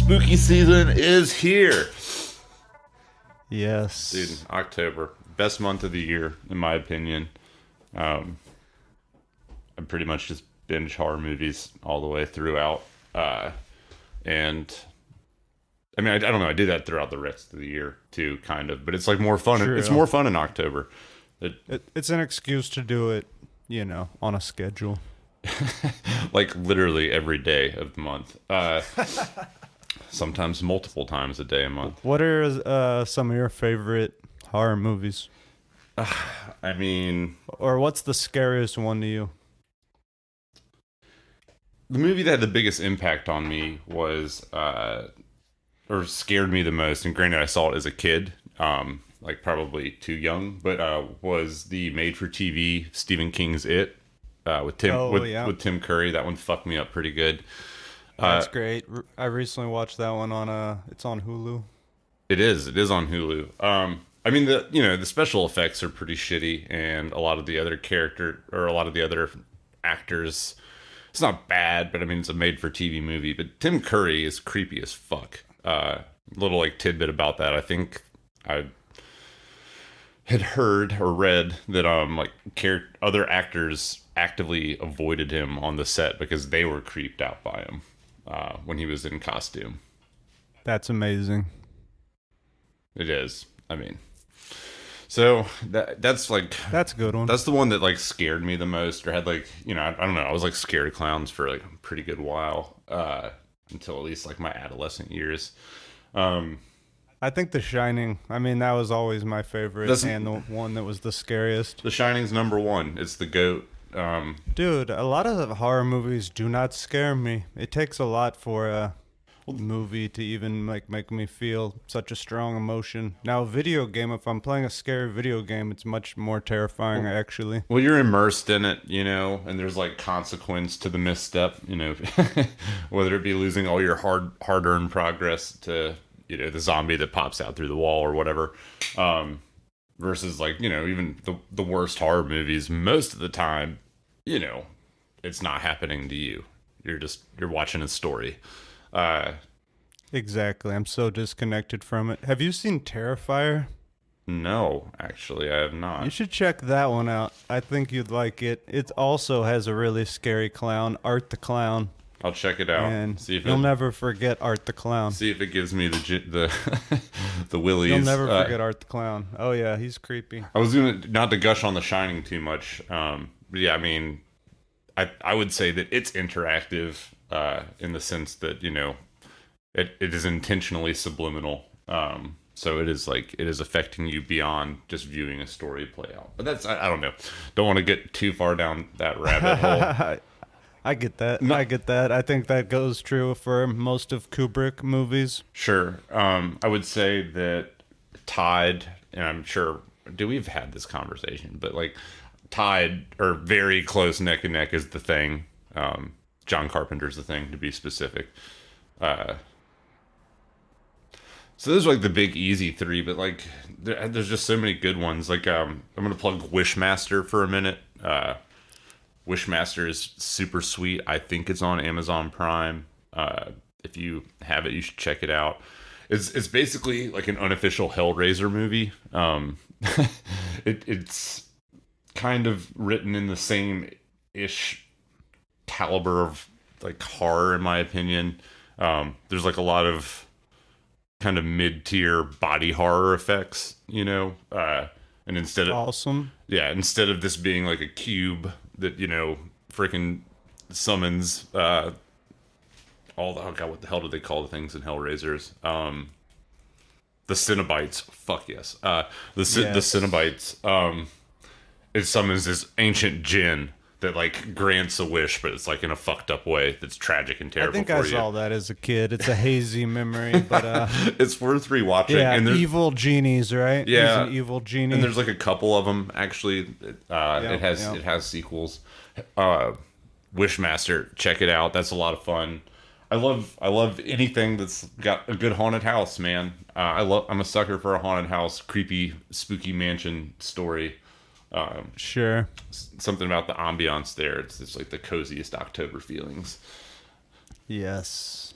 spooky season is here. Yes. Dude, October. Best month of the year, in my opinion. I pretty much just binge horror movies all the way throughout. And I mean, I don't know. I do that throughout the rest of the year too, kind of. But it's like more fun. True. It's more fun in October. It's an excuse to do it, on a schedule. Like literally every day of the month. Sometimes multiple times a day a month. What are some of your favorite horror movies? I mean, Or what's the scariest one to you? the movie that had the biggest impact on me was, or scared me the most, and granted I saw it as a kid, like probably too young, but was the made-for-TV Stephen King's It, with Tim Curry. That one fucked me up pretty good. That's great. I recently watched that one it's on Hulu. It is on Hulu. I mean, the special effects are pretty shitty, and a lot of the other actors, it's not bad, but I mean, it's a made-for-TV movie. But Tim Curry is creepy as fuck. Little like tidbit about that. I think I had heard or read that other actors actively avoided him on the set because they were creeped out by him when he was in costume. That's amazing. It is. I mean, so that's like That's a good one. that's the one that like scared me the most, or had like I don't know. I was like scared of clowns for like a pretty good while until at least like my adolescent years. I think The Shining. I mean, that was always my favorite, and the one that was the scariest. The Shining's number one. It's the GOAT. Dude, a lot of horror movies do not scare me. It takes a lot for a movie to even make me feel such a strong emotion. Now, a video game, if I'm playing a scary video game, it's much more terrifying, actually. Well, you're immersed in it, and there's like consequence to the misstep, whether it be losing all your hard-earned progress to, the zombie that pops out through the wall or whatever, versus like, even the worst horror movies, most of the time, it's not happening to you. You're watching a story. Exactly. I'm so disconnected from it. Have you seen Terrifier? No, actually, I have not. You should check that one out. I think you'd like it. It also has a really scary clown, Art the Clown. I'll check it out. And see if you'll never forget Art the Clown. See if it gives me the the willies. You'll never forget Art the Clown. Oh yeah, he's creepy. I was gonna not to gush on The Shining too much. But yeah, I mean, I would say that it's interactive in the sense that it is intentionally subliminal. So it is affecting you beyond just viewing a story play out. But that's I don't know. Don't want to get too far down that rabbit hole. I get that. No. I get that. I think that goes true for most of Kubrick movies. Sure. I would say that Tied, and I'm sure, we've had this conversation, but like Tied, or very close neck and neck, is The Thing. John Carpenter's The Thing, to be specific. So those are like the big easy three, but like there's just so many good ones. Like I'm gonna plug Wishmaster for a minute. Wishmaster is super sweet. I think it's on Amazon Prime. If you have it, you should check it out. It's basically like an unofficial Hellraiser movie. It's kind of written in the same ish caliber of like horror, in my opinion. There's like a lot of kind of mid-tier body horror effects, and instead of this being like a cube that freaking summons what the hell do they call the things in Hellraisers? The Cenobites. Fuck yes. The Cenobites. It summons this ancient djinn that like grants a wish, but it's like in a fucked up way that's tragic and terrible. I think I saw that as a kid. It's a hazy memory, but it's worth rewatching. Yeah, and evil genies, right? Yeah, he's an evil genie. And there's like a couple of them actually. It has sequels. Wishmaster, check it out. That's a lot of fun. I love anything that's got a good haunted house, man. I'm a sucker for a haunted house, creepy, spooky mansion story. Sure. Something about the ambiance there. It's just like the coziest October feelings. Yes.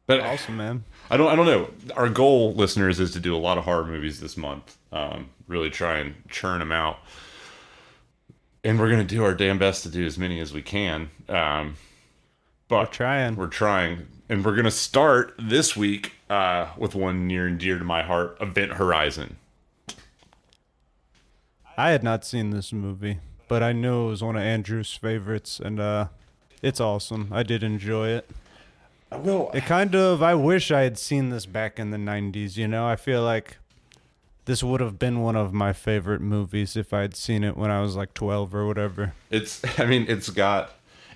But Awesome, man. I don't know. Our goal, listeners, is to do a lot of horror movies this month. Really try and churn them out, and we're gonna do our damn best to do as many as we can. But We're trying. we're trying, and we're gonna start this week with one near and dear to my heart: Event Horizon. I had not seen this movie, but I knew it was one of Andrew's favorites, and it's awesome. I did enjoy it. Well, I wish I had seen this back in the 90s, you know? I feel like this would have been one of my favorite movies if I had seen it when I was like 12 or whatever. I mean, it's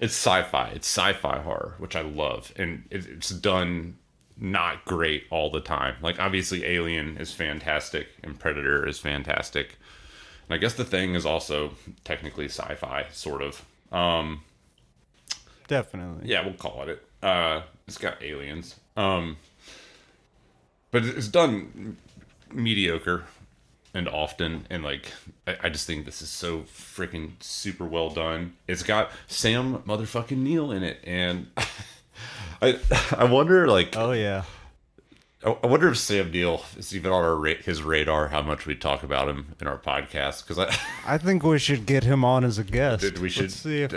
sci-fi. It's sci-fi horror, which I love, and it's done not great all the time. Like, obviously, Alien is fantastic, and Predator is fantastic. And I guess The Thing is also technically sci-fi, sort of. Definitely. Yeah, we'll call it. It's got aliens. But it's done mediocre and often, and like I just think this is so freaking super well done. It's got Sam motherfucking Neill in it, and I wonder, like, Oh, yeah. I wonder if Sam Neill is even on his radar, how much we talk about him in our podcast, because I think we should get him on as a guest. Dude, we should- Let's see if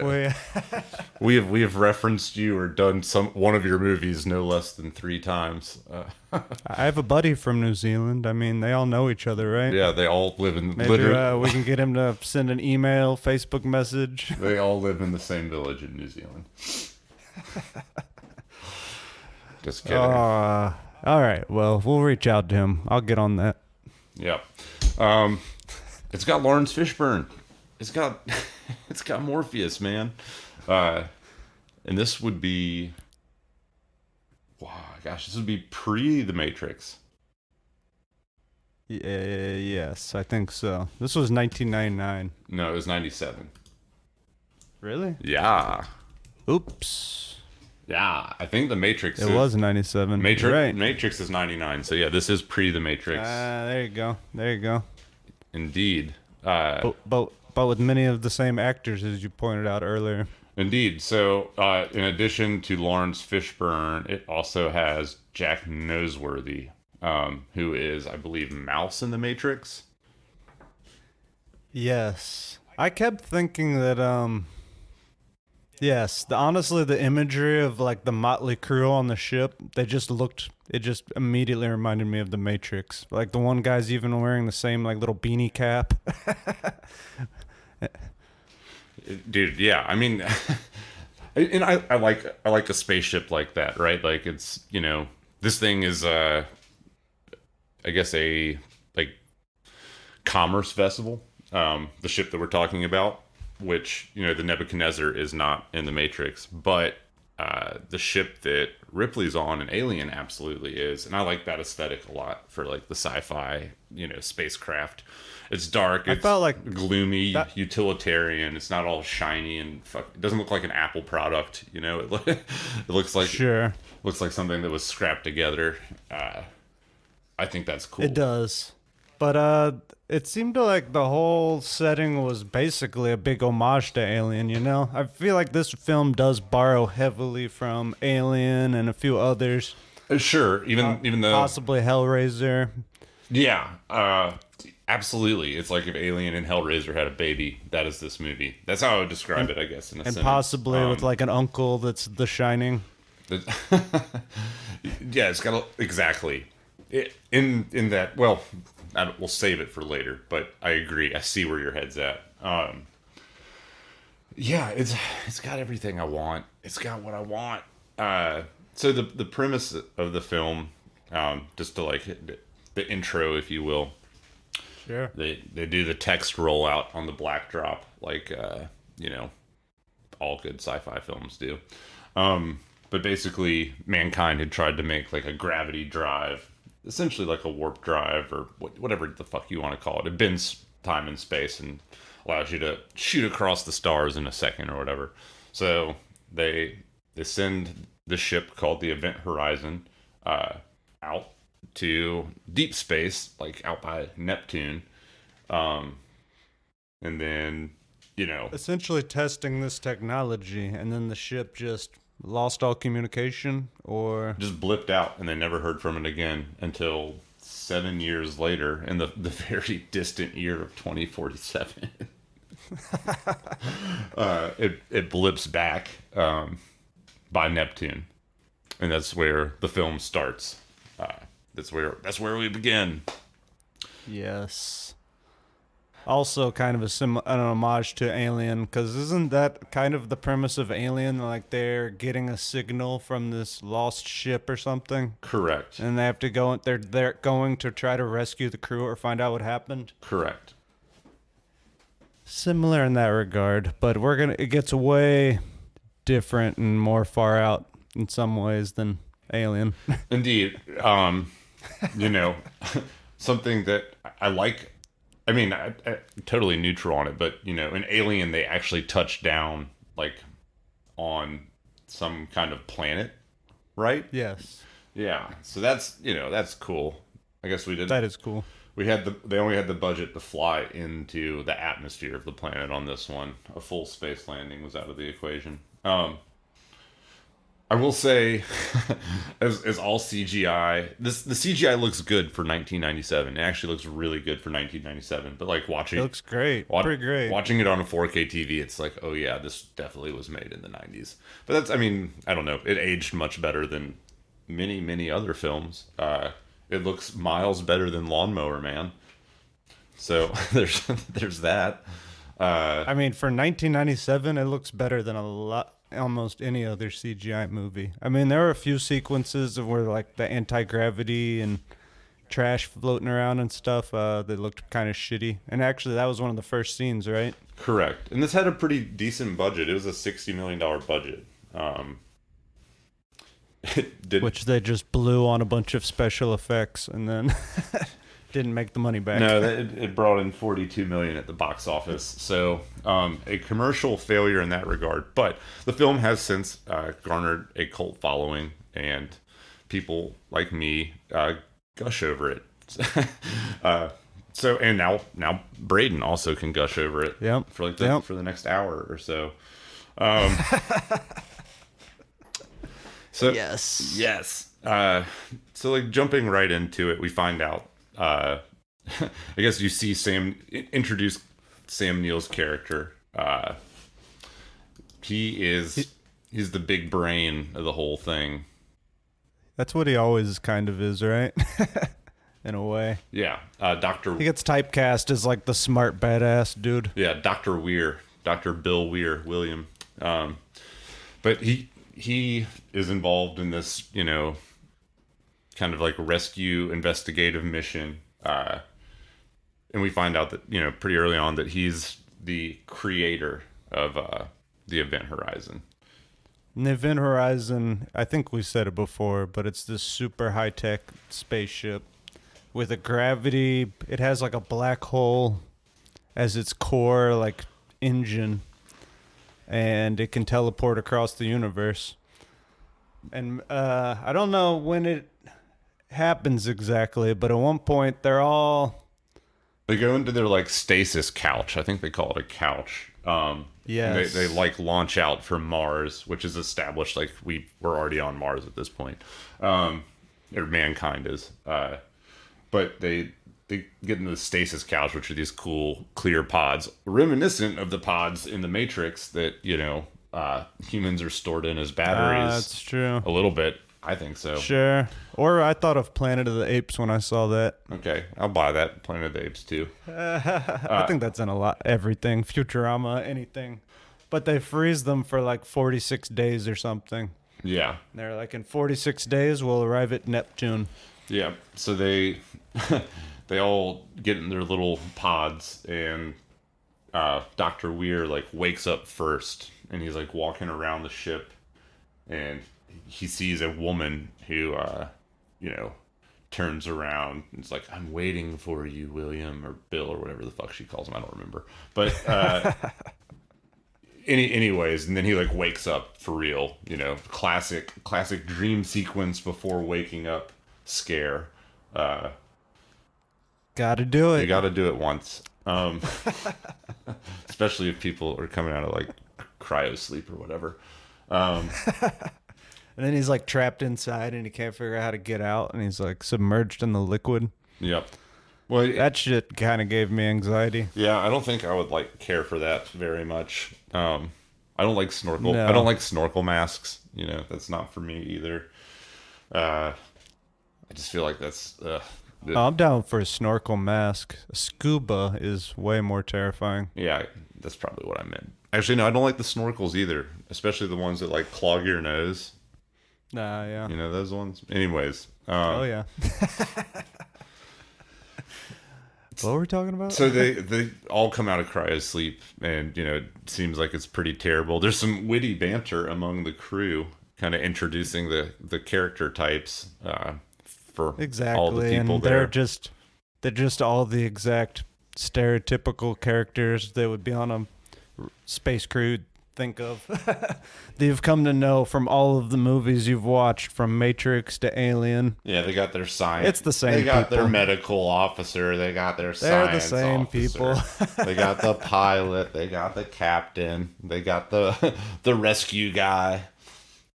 we... we have referenced you or done one of your movies no less than 3 times. I have a buddy from New Zealand. I mean, they all know each other, right? Yeah, they all live in Maybe literally. we can get him to send an email, Facebook message. They all live in the same village in New Zealand. Just kidding. All right. Well, we'll reach out to him. I'll get on that. Yep. It's got Lawrence Fishburne. It's got it's got Morpheus, man. And this would be, wow, gosh, this would be pre The Matrix. Yes, I think so. This was 1999. No, it was 97. Really? Yeah. Oops. Yeah. I think The Matrix It was 97. Matrix Right. Matrix is 99. So yeah, this is pre The Matrix. There you go. There you go. Indeed. But with many of the same actors as you pointed out earlier. Indeed. So, in addition to Lawrence Fishburne, it also has Jack Noseworthy, who is, I believe, Mouse in The Matrix. Yes. I kept thinking that yes, honestly the imagery of like the motley crew on the ship, it just immediately reminded me of The Matrix. Like the one guy's even wearing the same like little beanie cap. Dude, yeah. I mean, and I like a spaceship like that, right? Like, it's, this thing is, I guess, a like commerce vessel. The ship that we're talking about, which, the Nebuchadnezzar is not in The Matrix, but the ship that Ripley's on in Alien absolutely is. And I like that aesthetic a lot for like the sci-fi, spacecraft. It's dark. It's felt like gloomy, that- utilitarian. It's not all shiny and it doesn't look like an Apple product. It looks like Sure. looks like something that was scrapped together. I think that's cool. It does. But it seemed like the whole setting was basically a big homage to Alien, you know? I feel like this film does borrow heavily from Alien and a few others. Sure, even though Possibly Hellraiser. yeah, absolutely. It's like if Alien and Hellraiser had a baby, that is this movie. That's how I would describe it, I guess, in a And sentence. possibly with like an uncle that's The Shining. Yeah, it's got exactly in that. Well, we'll save it for later, but I agree. I see where your head's at. Yeah, it's got everything I want. It's got what I want. So the premise of the film, just to like the intro, if you will, Sure. they do the text rollout on the backdrop, like all good sci-fi films do. But basically, mankind had tried to make like a gravity drive, essentially like a warp drive or whatever the fuck you want to call it. It bends time and space and allows you to shoot across the stars in a second or whatever. So they send the ship called the Event Horizon out to deep space, like out by Neptune, and then Essentially testing this technology, and then the ship just lost all communication, or Just blipped out, and they never heard from it again until 7 years later, in the very distant year of 2047. It blips back by Neptune, and that's where the film starts. That's where we begin. yes. Also, kind of an homage to Alien, because isn't that kind of the premise of Alien? Like they're getting a signal from this lost ship or something, Correct. and they have to go. They're going to try to rescue the crew or find out what happened. Correct. Similar in that regard, but it gets way different and more far out in some ways than Alien. Indeed. You know, something that I like. I mean, I totally neutral on it, but in Alien, they actually touch down like on some kind of planet, right? Yes, Yeah. So that's cool. I guess we did. that is cool. They only had the budget to fly into the atmosphere of the planet on this one. A full space landing was out of the equation. I will say, as all CGI, the CGI looks good for 1997. It actually looks really good for 1997. But like It looks great, pretty great. Watching it on a 4K TV, it's like, oh yeah, this definitely was made in the 90s. But I don't know. It aged much better than many other films. It looks miles better than Lawnmower Man. So there's that. For 1997, it looks better than almost any other CGI movie. There are a few sequences of where like the anti-gravity and trash floating around and stuff that looked kind of shitty. And actually, that was one of the first scenes, right? Correct. And this had a pretty decent budget. It was a $60 million budget. Which they just blew on a bunch of special effects and then didn't make the money back. No, it brought in $42 million at the box office. So a commercial failure in that regard. But the film has since garnered a cult following, and people like me gush over it. And now Braden also can gush over it. Yep. For the next hour or so. So yes. So like jumping right into it, we find out. I guess you see introduce Sam Neill's character. He's the big brain of the whole thing. That's what he always kind of is, right? In a way. Yeah. He gets typecast as like the smart badass dude. Yeah, Dr. Weir. Dr. Bill Weir, William. But he is involved in this, kind of like rescue investigative mission. And we find out that, pretty early on that he's the creator of the Event Horizon. And the Event Horizon, I think we said it before, but it's this super high-tech spaceship with a gravity. It has like a black hole as its core, like, engine. And it can teleport across the universe. And I don't know when it happens exactly, but at one point they go into their like stasis couch. I think they call it a couch. Yes. They like launch out from Mars, which is established like we're already on Mars at this point. Or mankind is. But they get into the stasis couch, which are these cool clear pods, reminiscent of the pods in the Matrix that humans are stored in as batteries. That's true. A little bit, I think so. Sure. Or I thought of Planet of the Apes when I saw that. Okay, I'll buy that. Planet of the Apes too. I think that's in everything, Futurama, anything. But they freeze them for like 46 days or something. Yeah. And they're like, in 46 days we'll arrive at Neptune. Yeah. So they all get in their little pods, and Dr. Weir like wakes up first, and he's like walking around the ship, and he sees a woman who turns around and is like, "I'm waiting for you, William," or Bill, or whatever the fuck she calls him. I don't remember. But anyways, and then he like wakes up for real. Classic dream sequence before waking up scare. Gotta do it. You gotta do it once. Especially if people are coming out of like cryo sleep or whatever. And then he's like trapped inside and he can't figure out how to get out and he's like submerged in the liquid. Yep. Well, That shit kind of gave me anxiety. yeah, I don't think I would like care for that very much. I don't like snorkel. No. I don't like snorkel masks. You know, that's not for me either. I just feel like that's. I'm down for a snorkel mask. Scuba is way more terrifying. Yeah, that's probably what I meant. Actually, no, I don't like the snorkels either, especially the ones that like clog your nose. Nah, yeah. You know those ones. Anyways. Oh yeah. What were we talking about? So they all come out of cryosleep, and you know it seems like it's pretty terrible. There's some witty banter among the crew, kind of introducing the character types for exactly, all the people and there. they're just all the exact stereotypical characters that would be on a space crew. Think of that you've come to know from all of the movies you've watched, from Matrix to Alien. Yeah, they got their science. It's the same They got people. their medical officer. They got their They're the science same officer. people. They got the pilot. They got the captain. They got the rescue guy.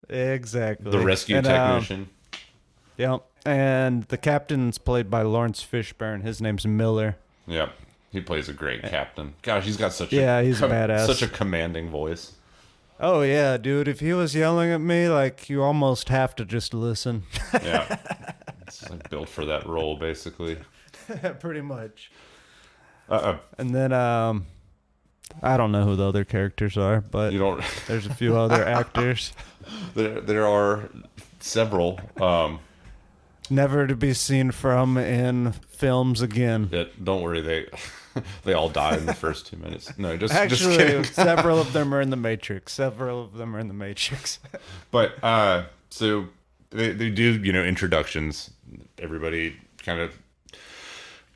Exactly. The rescue And, technician. Yep. And the captain's played by Lawrence Fishburne. His name's Miller. Yep. He plays a great captain. Gosh, he's got such He's a badass. such a commanding voice. Oh yeah, dude. If he was yelling at me, like, you almost have to just listen. Yeah. It's like built for that role, basically. Pretty much. Uh-uh. And then I don't know who the other characters are, but You don't. there's a few other actors. There are several. Never to be seen from in films again. Don't worry, they all die in the first 2 minutes. No, just Actually, kidding. several of them are in the Matrix. But so they do, you know, introductions. Everybody kind of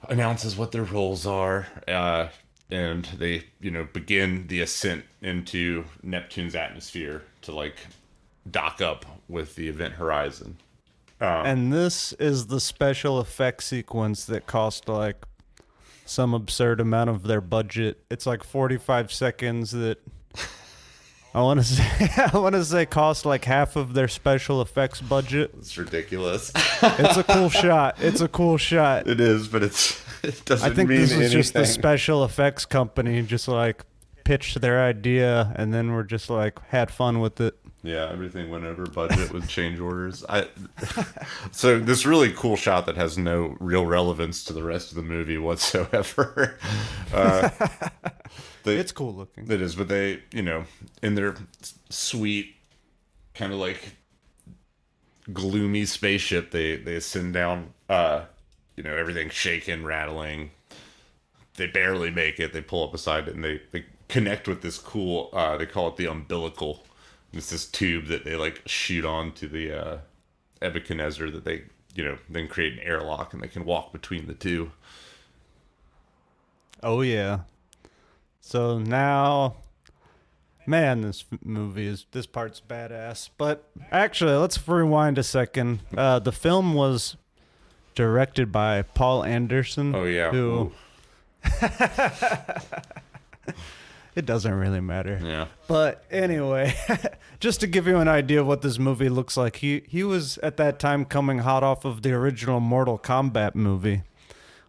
announces what their roles are, and they, you know, begin the ascent into Neptune's atmosphere to like dock up with the Event Horizon. And this is the special effects sequence that cost like some absurd amount of their budget. It's like 45 seconds that I want to say cost like half of their special effects budget. It's ridiculous. It's a cool shot. It's a cool shot. It is, but it doesn't I think mean this is anything. just the special effects company just like pitched their idea and then we're just like had fun with it. Yeah, everything went over budget with change orders. So this really cool shot that has no real relevance to the rest of the movie whatsoever. It's cool looking. It is, but they, you know, in their sweet, kind of like gloomy spaceship, they ascend down. You know, everything's shaking, rattling. They barely make it. They pull up beside it, and they connect with this cool. They call it the umbilical. It's this tube that they like shoot onto the Nebuchadnezzar that they, you know, then create an airlock and they can walk between the two. Oh yeah. So now, man, this part's badass. But actually, let's rewind a second. The film was directed by Paul Anderson. Oh yeah. Who? Ooh. It doesn't really matter. Yeah. But anyway, just to give you an idea of what this movie looks like, he was at that time coming hot off of the original Mortal Kombat movie,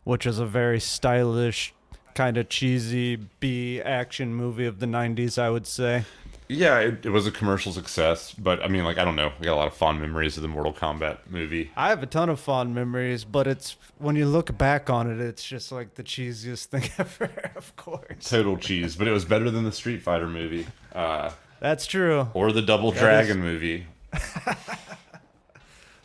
which is a very stylish, kind of cheesy B action movie of the 90s, I would say. Yeah, it was a commercial success, but I mean, like, I don't know. We got a lot of fond memories of the Mortal Kombat movie. I have a ton of fond memories, but it's when you look back on it, it's just like the cheesiest thing ever, of course. Total cheese, but it was better than the Street Fighter movie. That's true. Or the Double Dragon movie.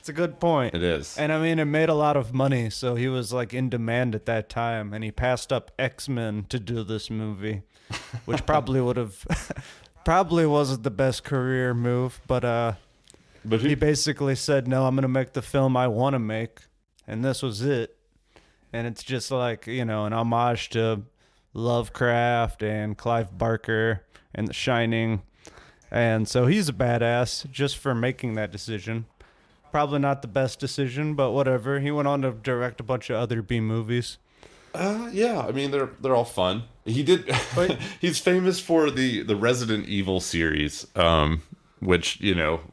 It's a good point. It is. And I mean, it made a lot of money, so he was like in demand at that time, and he passed up X-Men to do this movie, which probably would have, probably wasn't the best career move, but he basically said, no, I'm going to make the film I want to make, and this was it. And it's just like, you know, an homage to Lovecraft and Clive Barker and The Shining. And so he's a badass just for making that decision. Probably not the best decision, but whatever. He went on to direct a bunch of other B movies. Yeah, I mean they're all fun. He did. He's famous for the Resident Evil series. which,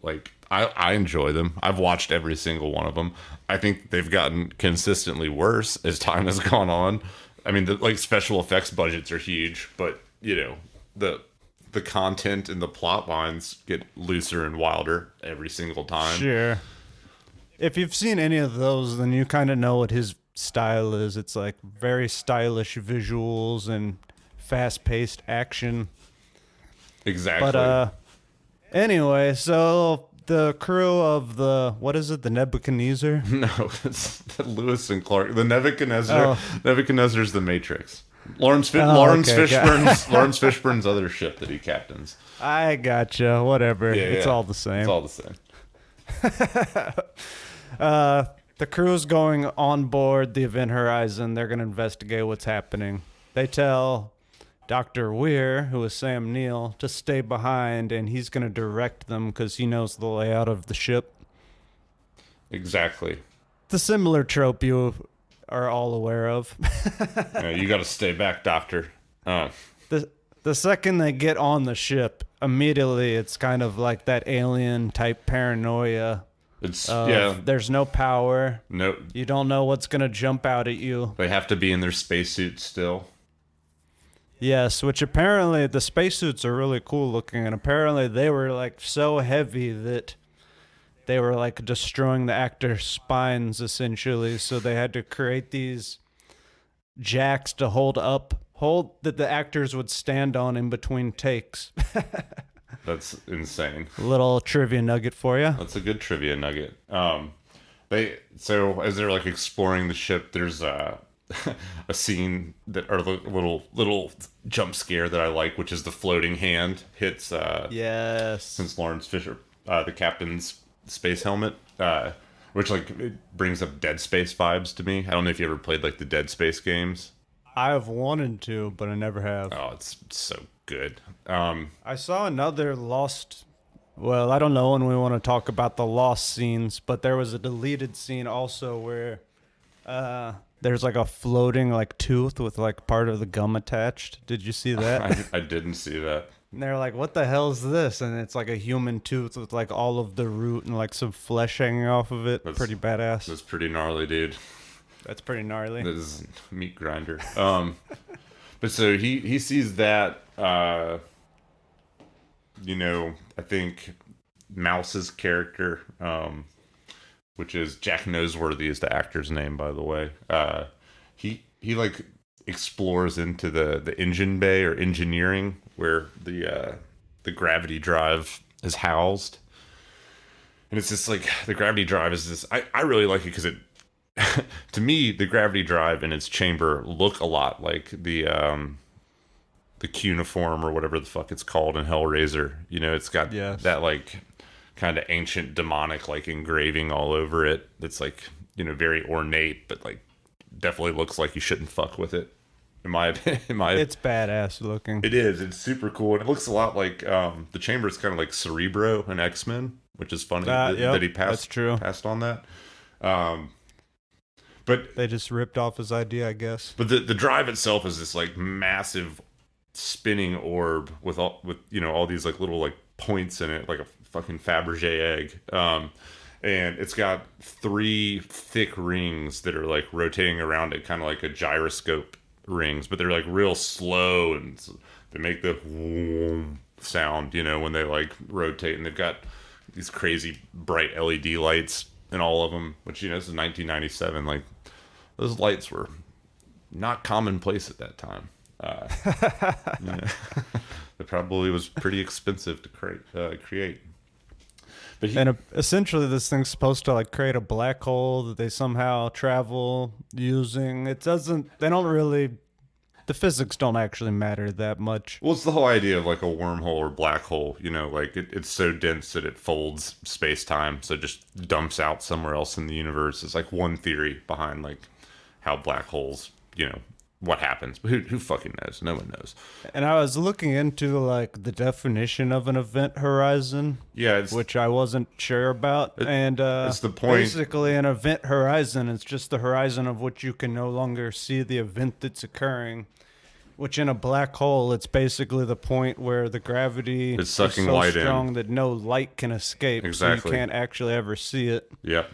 like I enjoy them. I've watched every single one of them. I think they've gotten consistently worse as time has gone on. I mean, the special effects budgets are huge, but the content and the plot lines get looser and wilder every single time. Sure. If you've seen any of those, then you kind of know what his style is. It's like very stylish visuals and fast-paced action. Exactly. But anyway, so the crew of what is it, the Nebuchadnezzar? No, it's Lewis and Clark. The Nebuchadnezzar. Nebuchadnezzar's the Matrix. Lawrence Fishburne's other ship that he captains. I gotcha. Whatever. It's all the same. It's all the same. The crew's going on board the Event Horizon. They're going to investigate what's happening. They tell Dr. Weir, who is Sam Neill, to stay behind, and he's going to direct them because he knows the layout of the ship. Exactly. The similar trope you are all aware of. You got to stay back, Doctor. The second they get on the ship, immediately it's kind of like that alien type paranoia. There's no power. No. You don't know what's going to jump out at you. They have to be in their spacesuits still. Yes, which apparently the spacesuits are really cool looking, and apparently they were like so heavy that they were like destroying the actors' spines essentially, so they had to create these jacks to hold that the actors would stand on in between takes. That's insane. Little trivia nugget for you. That's a good trivia nugget. So as they're like exploring the ship, there's a scene or a little jump scare that I like, which is the floating hand hits. Yes. Since Lawrence Fisher, the captain's space helmet, which like it brings up Dead Space vibes to me. I don't know if you ever played like the Dead Space games. I have wanted to, but I never have. Oh, it's so good. I saw another Lost. Well, I don't know when we want to talk about the Lost scenes, but there was a deleted scene also where there's like a floating like tooth with like part of the gum attached. Did you see that? I didn't see that. And they're like, what the hell is this? And it's like a human tooth with like all of the root and like some flesh hanging off of it. Pretty badass. That's pretty gnarly, dude. That's pretty gnarly. That is meat grinder. But so he sees that, I think Mouse's character, which is Jack Noseworthy is the actor's name, by the way. He like explores into the engine bay or engineering where the gravity drive is housed. And it's just like the gravity drive is this. I really like it because it, to me, the gravity drive and its chamber look a lot like the cuneiform or whatever the fuck it's called in Hellraiser. It's got that like kind of ancient demonic like engraving all over it. It's like, very ornate, but like definitely looks like you shouldn't fuck with it. It's badass looking. It is. It's super cool. And it looks a lot like the chamber is kind of like Cerebro in X-Men, which is funny that he passed on that. But they just ripped off his idea, I guess. But the drive itself is this like massive spinning orb with all these like little like points in it, like a fucking Fabergé egg. And it's got 3 thick rings that are like rotating around it, kind of like a gyroscope rings, but they're like real slow and they make the whoom sound, when they like rotate, and they've got these crazy bright LED lights in all of them, which, this is 1997. Like, those lights were not commonplace at that time. It probably was pretty expensive to create. But essentially, this thing's supposed to like create a black hole that they somehow travel using. The physics don't actually matter that much. Well, it's the whole idea of like a wormhole or black hole, like it's so dense that it folds space-time, so it just dumps out somewhere else in the universe. It's like one theory behind like how black holes, what happens. But who fucking knows? No one knows. And I was looking into like the definition of an event horizon, which I wasn't sure about. It's the point. Basically, an event horizon is just the horizon of which you can no longer see the event that's occurring. Which in a black hole, it's basically the point where the gravity It's sucking is so light in. strong that no light can escape. Exactly. So you can't actually ever see it. Yep.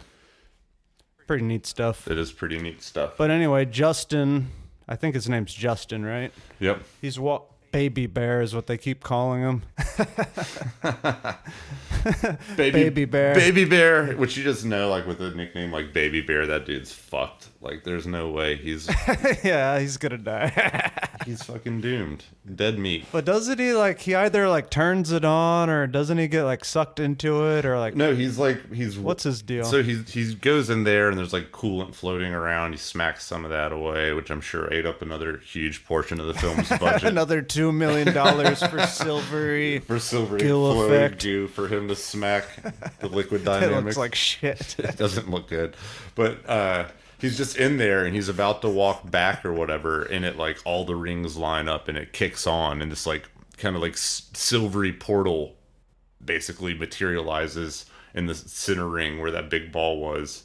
Pretty neat stuff. It is pretty neat stuff. But anyway, Justin, I think his name's Justin, right? Yep. He's Baby Bear is what they keep calling him. Baby Bear. Baby Bear, which you just know, like with a nickname like Baby Bear, that dude's fucked. Like, there's no way he's Yeah, he's gonna die. he's fucking doomed, dead meat. But doesn't he he either turns it on, or doesn't he get sucked into it, or No, he's what's his deal? So he goes in there and there's coolant floating around. He smacks some of that away, which I'm sure ate up another huge portion of the film's budget. Another $2 million for silvery goo floating effect. goo for him to smack the liquid It dynamics. looks like shit. It doesn't look good, but he's just in there and he's about to walk back or whatever, and it all the rings line up and it kicks on, and this kind of silvery portal basically materializes in the center ring where that big ball was,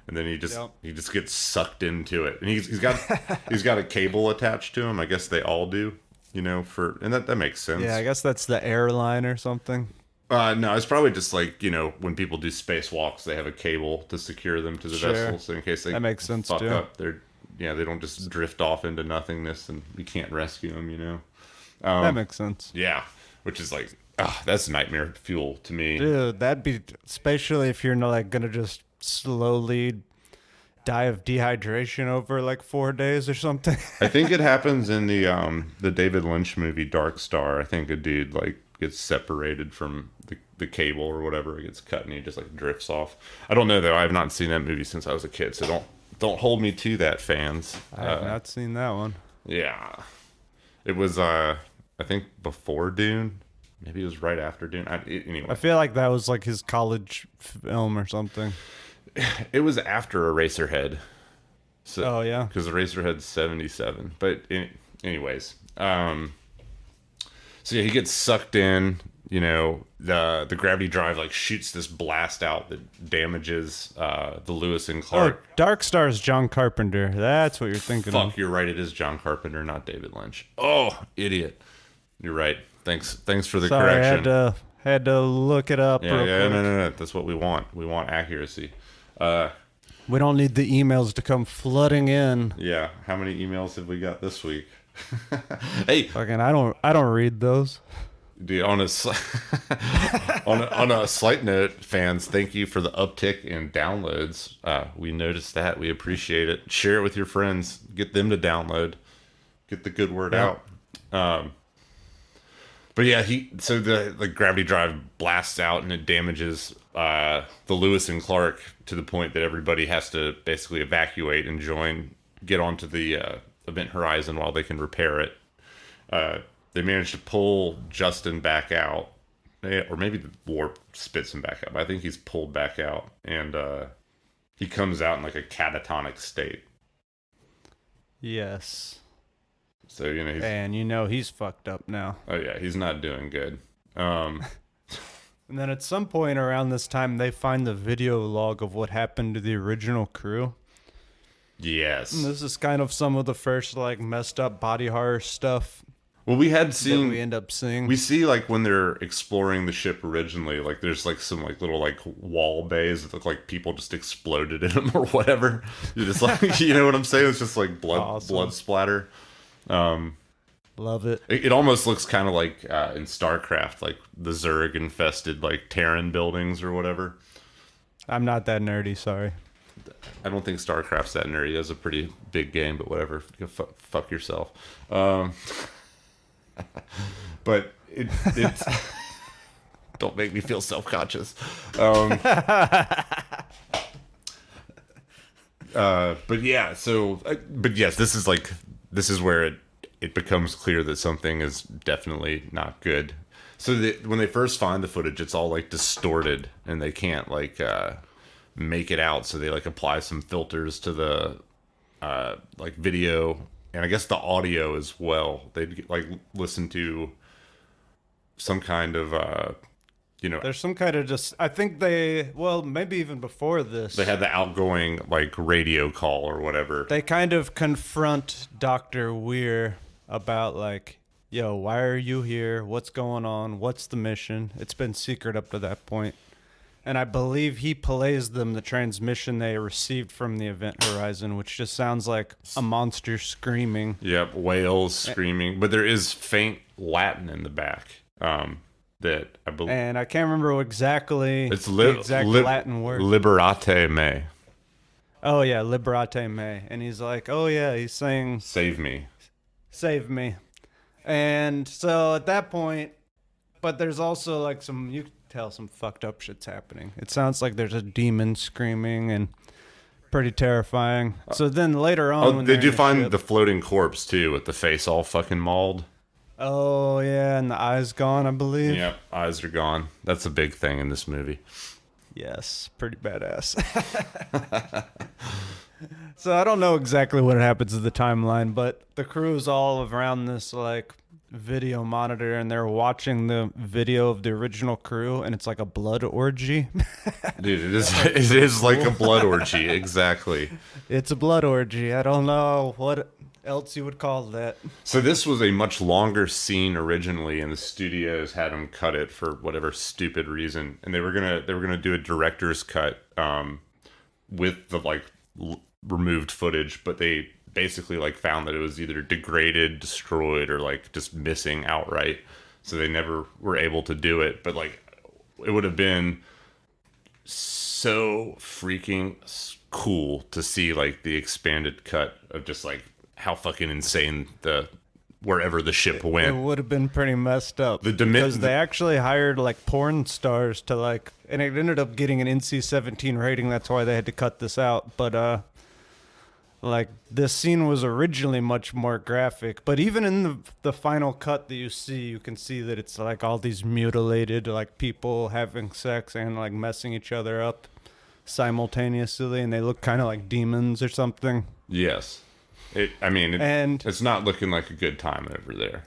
and then he just gets sucked into it, and he's got a cable attached to him. I guess they all do, and that makes sense. Yeah, I guess that's the airline or something. No, it's probably just when people do spacewalks, they have a cable to secure them to the vessel, so in case they that makes sense fuck too. up, they don't just drift off into nothingness and you can't rescue them. That makes sense. Yeah, which is that's nightmare fuel to me. Dude, that'd be, especially if you're gonna just slowly die of dehydration over 4 days or something. I think it happens in the David Lynch movie Dark Star. I think a dude gets separated from the cable or whatever, it gets cut and he just drifts off. I don't know though. I have not seen that movie since I was a kid, so don't hold me to that, fans. I have not seen that one. Yeah, it was I think before Dune. Maybe it was right after Dune. Anyway, I feel like that was his college film or something. it was after Eraserhead. So, oh yeah, because Eraserhead's 77. But anyways, so yeah, he gets sucked in. The gravity drive shoots this blast out that damages the Lewis and Clark. Oh, Dark Star's John Carpenter. That's what you're thinking of. Fuck, you're right. It is John Carpenter, not David Lynch. Oh, idiot. You're right. Thanks for the Sorry, correction. I had to look it up. Yeah, real quick. no. That's what we want. We want accuracy. We don't need the emails to come flooding in. Yeah. How many emails have we got this week? Hey, Fucking, I don't read those. dude, on a on a slight note, fans, thank you for the uptick in downloads. We noticed that. We appreciate it. Share it with your friends. Get them to download. Get the good word out. But yeah, so the gravity drive blasts out and it damages the Lewis and Clark to the point that everybody has to basically evacuate and get onto the Event Horizon while they can repair it. They managed to pull Justin back out, or maybe the warp spits him back up. I think he's pulled back out, and he comes out in a catatonic state. Yes. So he's fucked up now. Oh yeah, he's not doing good. And then at some point around this time, they find the video log of what happened to the original crew. Yes. And this is kind of some of the first messed up body horror stuff. Well, we had that seen. we end up seeing. We see when they're exploring the ship originally, there's some little wall bays that look like people just exploded in them or whatever. You just you know what I'm saying? It's just blood splatter. Love it. It almost looks kind of in StarCraft, the Zerg infested Terran buildings or whatever. I'm not that nerdy, sorry. I don't think StarCraft's that nerdy. It's a pretty big game, but whatever. Go fuck yourself. But it's don't make me feel self-conscious. But yeah, but yes, this is where it becomes clear that something is definitely not good. So when they first find the footage, it's all distorted and they can't make it out. So they apply some filters to the video and I guess the audio as well. They'd listen to some kind of there's some kind of I think maybe even before this they had the outgoing radio call or whatever. They kind of confront Dr. Weir about like, yo, why are you here? What's going on? What's the mission? It's been secret up to that point. And I believe he plays them the transmission they received from the Event Horizon, which just sounds like a monster screaming. Yep, whales screaming. But there is faint Latin in the back that I believe. And I can't remember exactly It's the exact Latin word. Liberate me. Oh, yeah, Liberate me. And he's like, oh, yeah, he's saying, Save me. save me. And so at that point, but there's also like you can tell some fucked up shit's happening. It sounds like there's a demon screaming and pretty terrifying. So then later on, when they they're do in find ship- the floating corpse too, with the face all fucking mauled. Oh, yeah, and the eye's gone, I believe. Yep, eyes are gone. That's a big thing in this movie. Yes, pretty badass. So I don't know exactly what happens in the timeline, but the crew's all around this like video monitor and they're watching the video of the original crew and it's like a blood orgy. Dude, it is like a blood orgy, exactly. It's a blood orgy. I don't know what else you would call that. So this was a much longer scene originally, and the studios had them cut it for whatever stupid reason, and they were gonna do a director's cut with the like removed footage, but they basically like found that it was either degraded, destroyed, or like just missing outright, so they never were able to do it. But like it would have been so freaking cool to see like the expanded cut of just like how fucking insane wherever the ship It went. would have been pretty messed up because they actually hired like porn stars to like, and it ended up getting an NC-17 rating. That's why they had to cut this out. But like this scene was originally much more graphic, but even in the final cut that you can see that it's like all these mutilated like people having sex and like messing each other up simultaneously, and they look kind of like demons or something. Yes. It's not looking like a good time over there.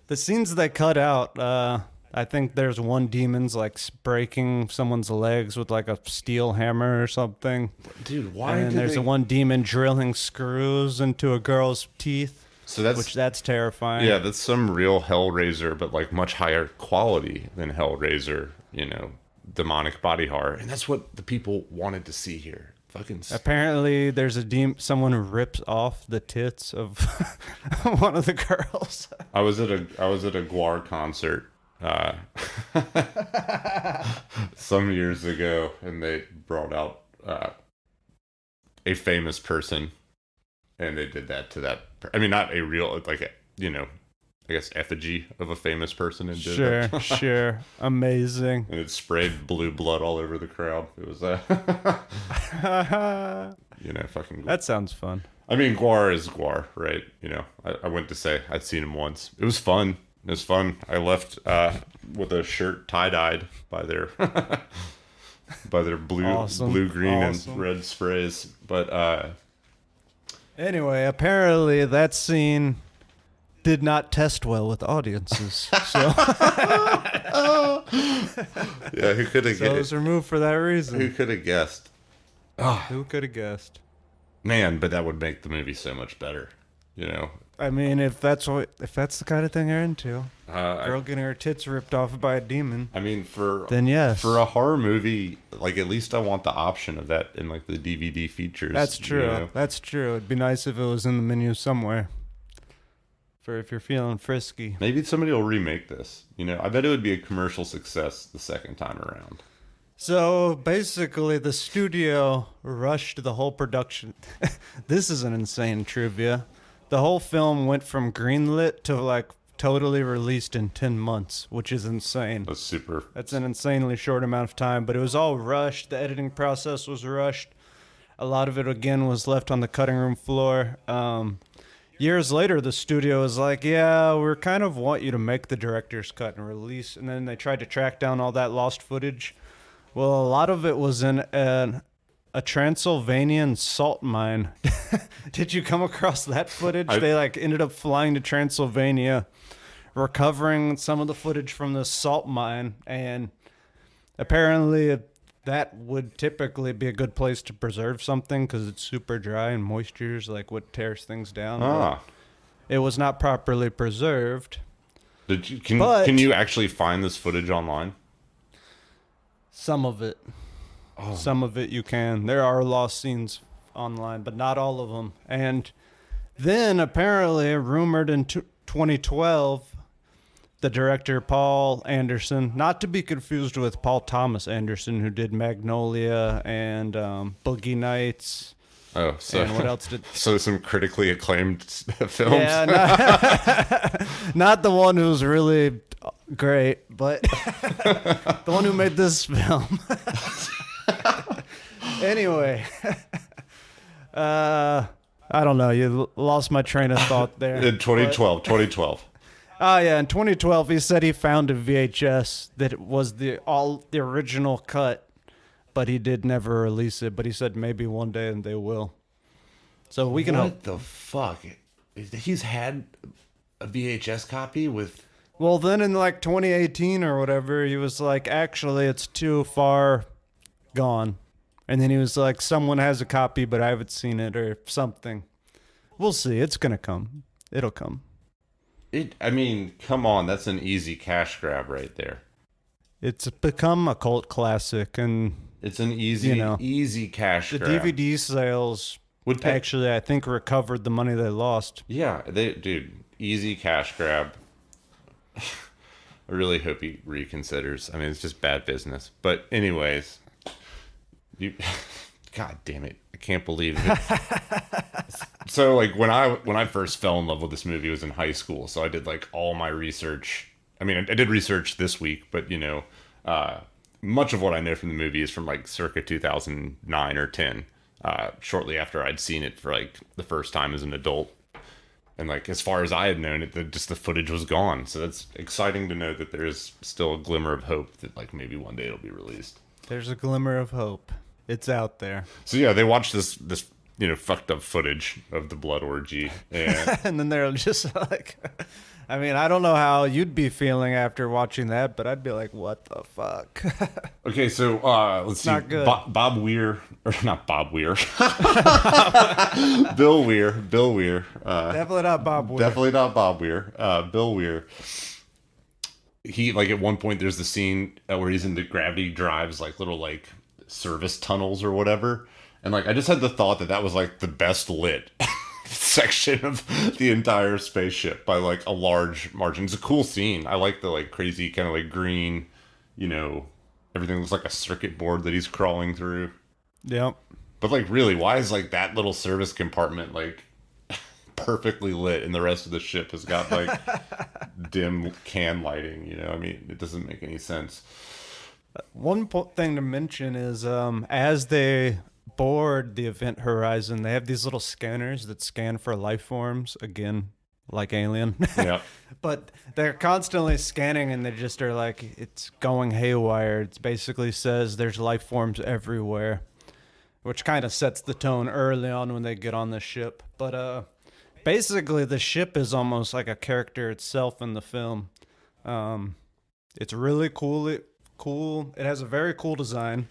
The scenes they cut out, I think there's one demon's like breaking someone's legs with like a steel hammer or something. Dude, why? And there's one demon drilling screws into a girl's teeth. So that's terrifying. Yeah, that's some real Hellraiser, but like much higher quality than Hellraiser. You know, demonic body horror, and that's what the people wanted to see here. Fucking. Apparently, there's someone who rips off the tits of one of the girls. I was at a Gwar concert some years ago, and they brought out a famous person, and they did that to that. I mean, not a real I guess effigy of a famous person, and did that. Sure, amazing. And it sprayed blue blood all over the crowd. It was fucking. That sounds fun. I mean, Gwar is Gwar, right? You know, I went to say I'd seen him once. It was fun. I left with a shirt tie-dyed by their blue, awesome. blue, green, awesome. and red sprays. But anyway, apparently that scene did not test well with audiences. So yeah, who could have guessed? So it was removed for that reason. Who could have guessed? Who could have guessed? Man, but that would make the movie so much better. You know. I mean, if that's the kind of thing you're into, girl getting her tits ripped off by a demon. I mean, then yes, for a horror movie, like at least I want the option of that in like the DVD features. That's true. You know? That's true. It'd be nice if it was in the menu somewhere. For if you're feeling frisky. Maybe somebody will remake this. You know, I bet it would be a commercial success the second time around. So basically, the studio rushed the whole production. This is an insane trivia. The whole film went from greenlit to like totally released in 10 months, which is insane. That's an insanely short amount of time, but it was all rushed. The editing process was rushed. A lot of it, again, was left on the cutting room floor. Years later, the studio was like, yeah, we kind of want you to make the director's cut and release. And then they tried to track down all that lost footage. Well, a lot of it was in a Transylvanian salt mine. Did you come across that footage? They like ended up flying to Transylvania, recovering some of the footage from the salt mine. And apparently that would typically be a good place to preserve something because it's super dry and moisture is like what tears things down. It was not properly preserved. Can you actually find this footage online? Some of it. Some of it you can. There are lost scenes online, but not all of them. And then apparently, rumored in 2012, the director Paul Anderson, not to be confused with Paul Thomas Anderson, who did Magnolia and Boogie Nights. Oh, so and what else did? So some critically acclaimed films. Yeah, not the one who's really great, but the one who made this film. Anyway, I don't know. You lost my train of thought there. In 2012. Oh yeah, in 2012, he said he found a VHS that was the original cut, but he did never release it. But he said maybe one day and they will. So we can hope. What the fuck? He's had a VHS copy with. Well, then in like 2018 or whatever, he was like, actually, it's too far gone. And then he was like, someone has a copy, but I haven't seen it or something. We'll see. It's going to come. It'll come. I mean, come on. That's an easy cash grab right there. It's become a cult classic. And it's an easy cash grab. The DVD sales actually, I think, recovered the money they lost. Yeah, dude, easy cash grab. I really hope he reconsiders. I mean, it's just bad business. But anyways, God damn it, I can't believe it. So like when I first fell in love with this movie, it was in high school. So I did like all my research. I mean, I did research this week, but much of what I know from the movie is from like circa 2009 or 10. Shortly after I'd seen it for like the first time as an adult. And like as far as I had known it, the footage was gone. So that's exciting to know that there's still a glimmer of hope that like maybe one day it'll be released. There's a glimmer of hope. It's out there. So yeah, they watched this fucked up footage of the blood orgy, and and then they're just like, I mean, I don't know how you'd be feeling after watching that, but I'd be like, what the fuck? Okay, so let's see. Not good. Bob Weir, or not Bob Weir. Bill Weir. Definitely not Bob Weir. Definitely not Bob Weir. Bill Weir. He, like, at one point there's the scene where he's in the gravity drives, like little like service tunnels or whatever, and like I just had the thought that was like the best lit section of the entire spaceship by like a large margin. It's a cool scene. I like the like crazy kind of like green, everything looks like a circuit board that he's crawling through. Yep. But like really, why is like that little service compartment like perfectly lit and the rest of the ship has got like dim can lighting? I mean, it doesn't make any sense. One thing to mention is as they board the Event Horizon, they have these little scanners that scan for life forms, again, like Alien. Yeah. But they're constantly scanning and they just are like, it's going haywire. It basically says there's life forms everywhere, which kind of sets the tone early on when they get on the ship. But basically the ship is almost like a character itself in the film. It's really cool. It has a very cool design.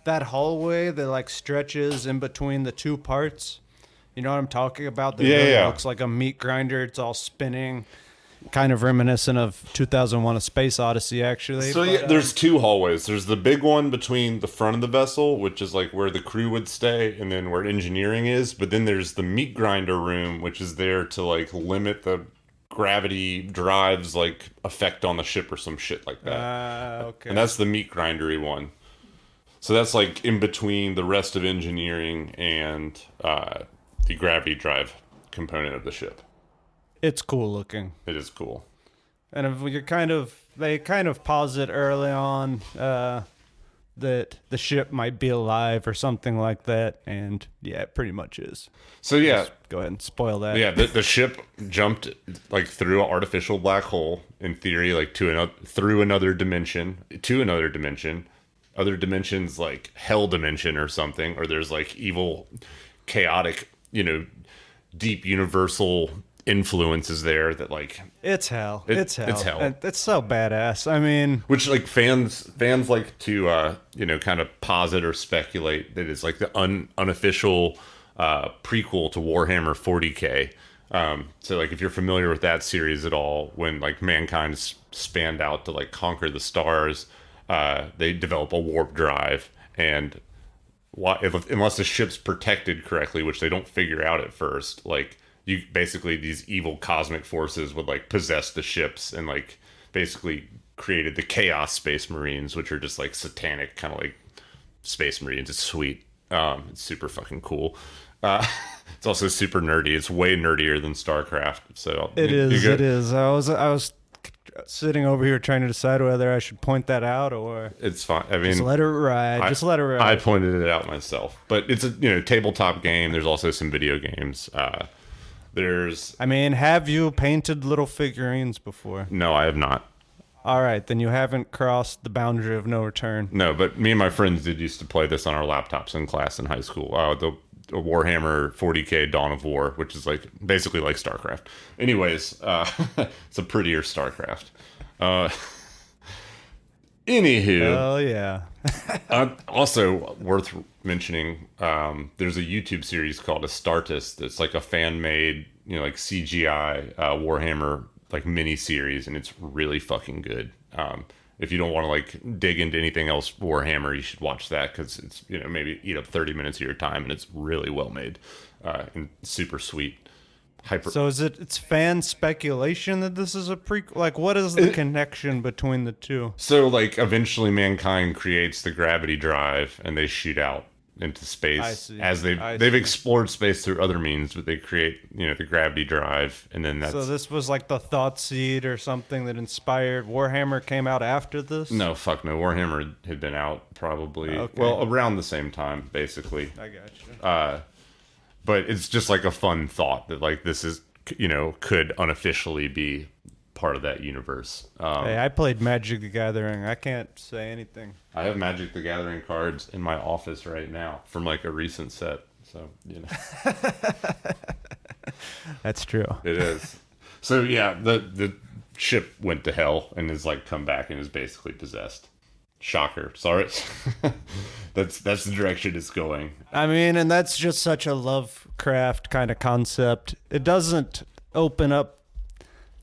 That hallway that like stretches in between the two parts, you know what I'm talking about? It looks like a meat grinder. It's all spinning, kind of reminiscent of 2001: A Space Odyssey, actually. So yeah, there's two hallways. There's the big one between the front of the vessel, which is like where the crew would stay, and then where engineering is. But then there's the meat grinder room, which is there to like limit the gravity drives like effect on the ship or some shit like that. Okay. And that's the meat grindery one. So that's like in between the rest of engineering and the gravity drive component of the ship. It's cool looking. It is cool. And if they kind of posit early on that the ship might be alive or something like that, and yeah, it pretty much is. So yeah, just go ahead and spoil that. Yeah, the ship jumped like through an artificial black hole in theory, like through another dimension to another dimension. Other dimensions like hell dimension or something, or there's like evil, chaotic, deep universal influences there that like it's hell. It's hell. It's hell. And it's so badass. I mean, which like fans like to kind of posit or speculate that it's like the unofficial prequel to Warhammer 40K, So like if you're familiar with that series at all, when like mankind spanned out to like conquer the stars, they develop a warp drive, and unless the ship's protected correctly, which they don't figure out at first, like you basically these evil cosmic forces would like possess the ships and like basically created the Chaos Space Marines, which are just like satanic kind of like Space Marines. It's sweet. It's super fucking cool. It's also super nerdy. It's way nerdier than StarCraft. So It is. I was sitting over here trying to decide whether I should point that out or It's fine. I mean, just let it ride. Just let it ride. I pointed it out myself, but it's a tabletop game. There's also some video games. There's I mean, have you painted little figurines before? no, I have not. All right, then you haven't crossed the boundary of no return. No, but me and my friends did used to play this on our laptops in class in high school. The Warhammer 40K Dawn of War, which is like basically like StarCraft. Anyways, it's a prettier StarCraft. Anywho, Oh yeah. also worth mentioning, there's a YouTube series called Astartes that's like a fan-made, like CGI Warhammer like mini series, and it's really fucking good. If you don't want to like dig into anything else Warhammer, you should watch that because it's maybe eat up 30 minutes of your time, and it's really well made and super sweet. So it's fan speculation that this is a prequel? Like, what is the connection between the two? So like eventually mankind creates the gravity drive and they shoot out into space. I see. As they've I see. explored space through other means, but they create the gravity drive, and then that's So this was like the thought seed or something that inspired Warhammer came out after this? no, fuck no. Warhammer had been out probably Okay. well around the same time, basically. I got you. But it's just like a fun thought that like this is could unofficially be part of that universe. Hey, I played Magic the Gathering. I can't say anything. I have Magic the Gathering cards in my office right now from like a recent set, so That's true. it is. So yeah, the ship went to hell and is like come back and is basically possessed. Shocker. Sorry. that's the direction it's going. I mean, and that's just such a Lovecraft kind of concept. It doesn't open up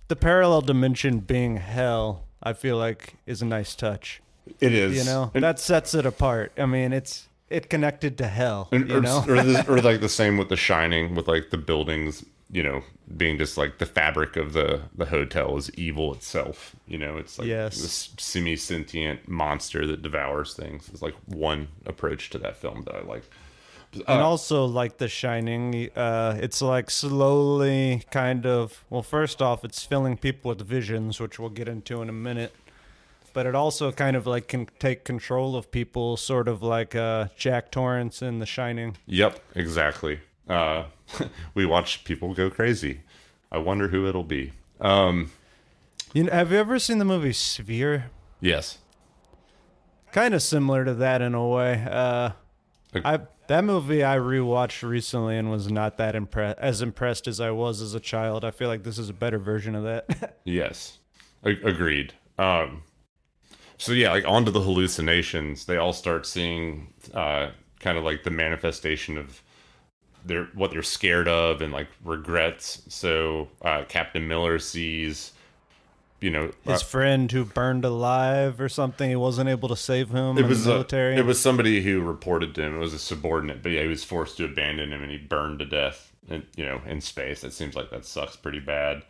the parallel dimension being hell. I feel like is a nice touch. It is. And, That sets it apart. I mean, it connected to hell. or like the same with The Shining, with like the buildings, being just like the fabric of the hotel is evil itself. It's like Yes. this semi-sentient monster that devours things. It's like one approach to that film that I like. And also, like The Shining, it's like slowly kind of. Well, first off, it's filling people with visions, which we'll get into in a minute. But it also kind of like can take control of people, sort of like Jack Torrance in The Shining. Yep, exactly. We watch people go crazy. I wonder who it'll be. Have you ever seen the movie Sphere? Yes. Kind of similar to that in a way. That movie I rewatched recently and was not that impressed as I was as a child. I feel like this is a better version of that. Yes. Agreed. So yeah, like onto the hallucinations. They all start seeing kind of like the manifestation of what they're scared of and like regrets. So Captain Miller sees, His friend who burned alive or something. He wasn't able to save him in the military. It was somebody who reported to him. It was a subordinate, but yeah, he was forced to abandon him and he burned to death. In space. It seems like that sucks pretty bad.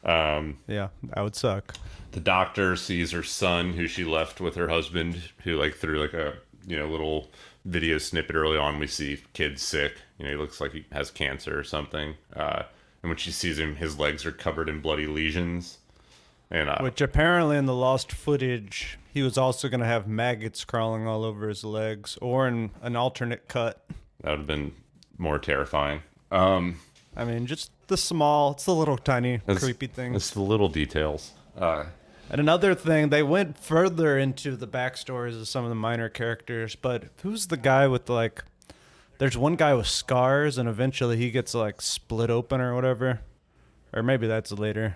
Yeah, that would suck. The doctor sees her son, who she left with her husband, who like through like a little video snippet early on, we see kid sick. He looks like he has cancer or something. And when she sees him, his legs are covered in bloody lesions. And Which apparently in the lost footage, he was also going to have maggots crawling all over his legs, or in an alternate cut. that would have been more terrifying. I mean, just it's the little tiny creepy things. It's the little details. And another thing, they went further into the backstories of some of the minor characters, but who's the guy with like, there's one guy with scars and eventually he gets like split open or whatever. Or maybe that's later.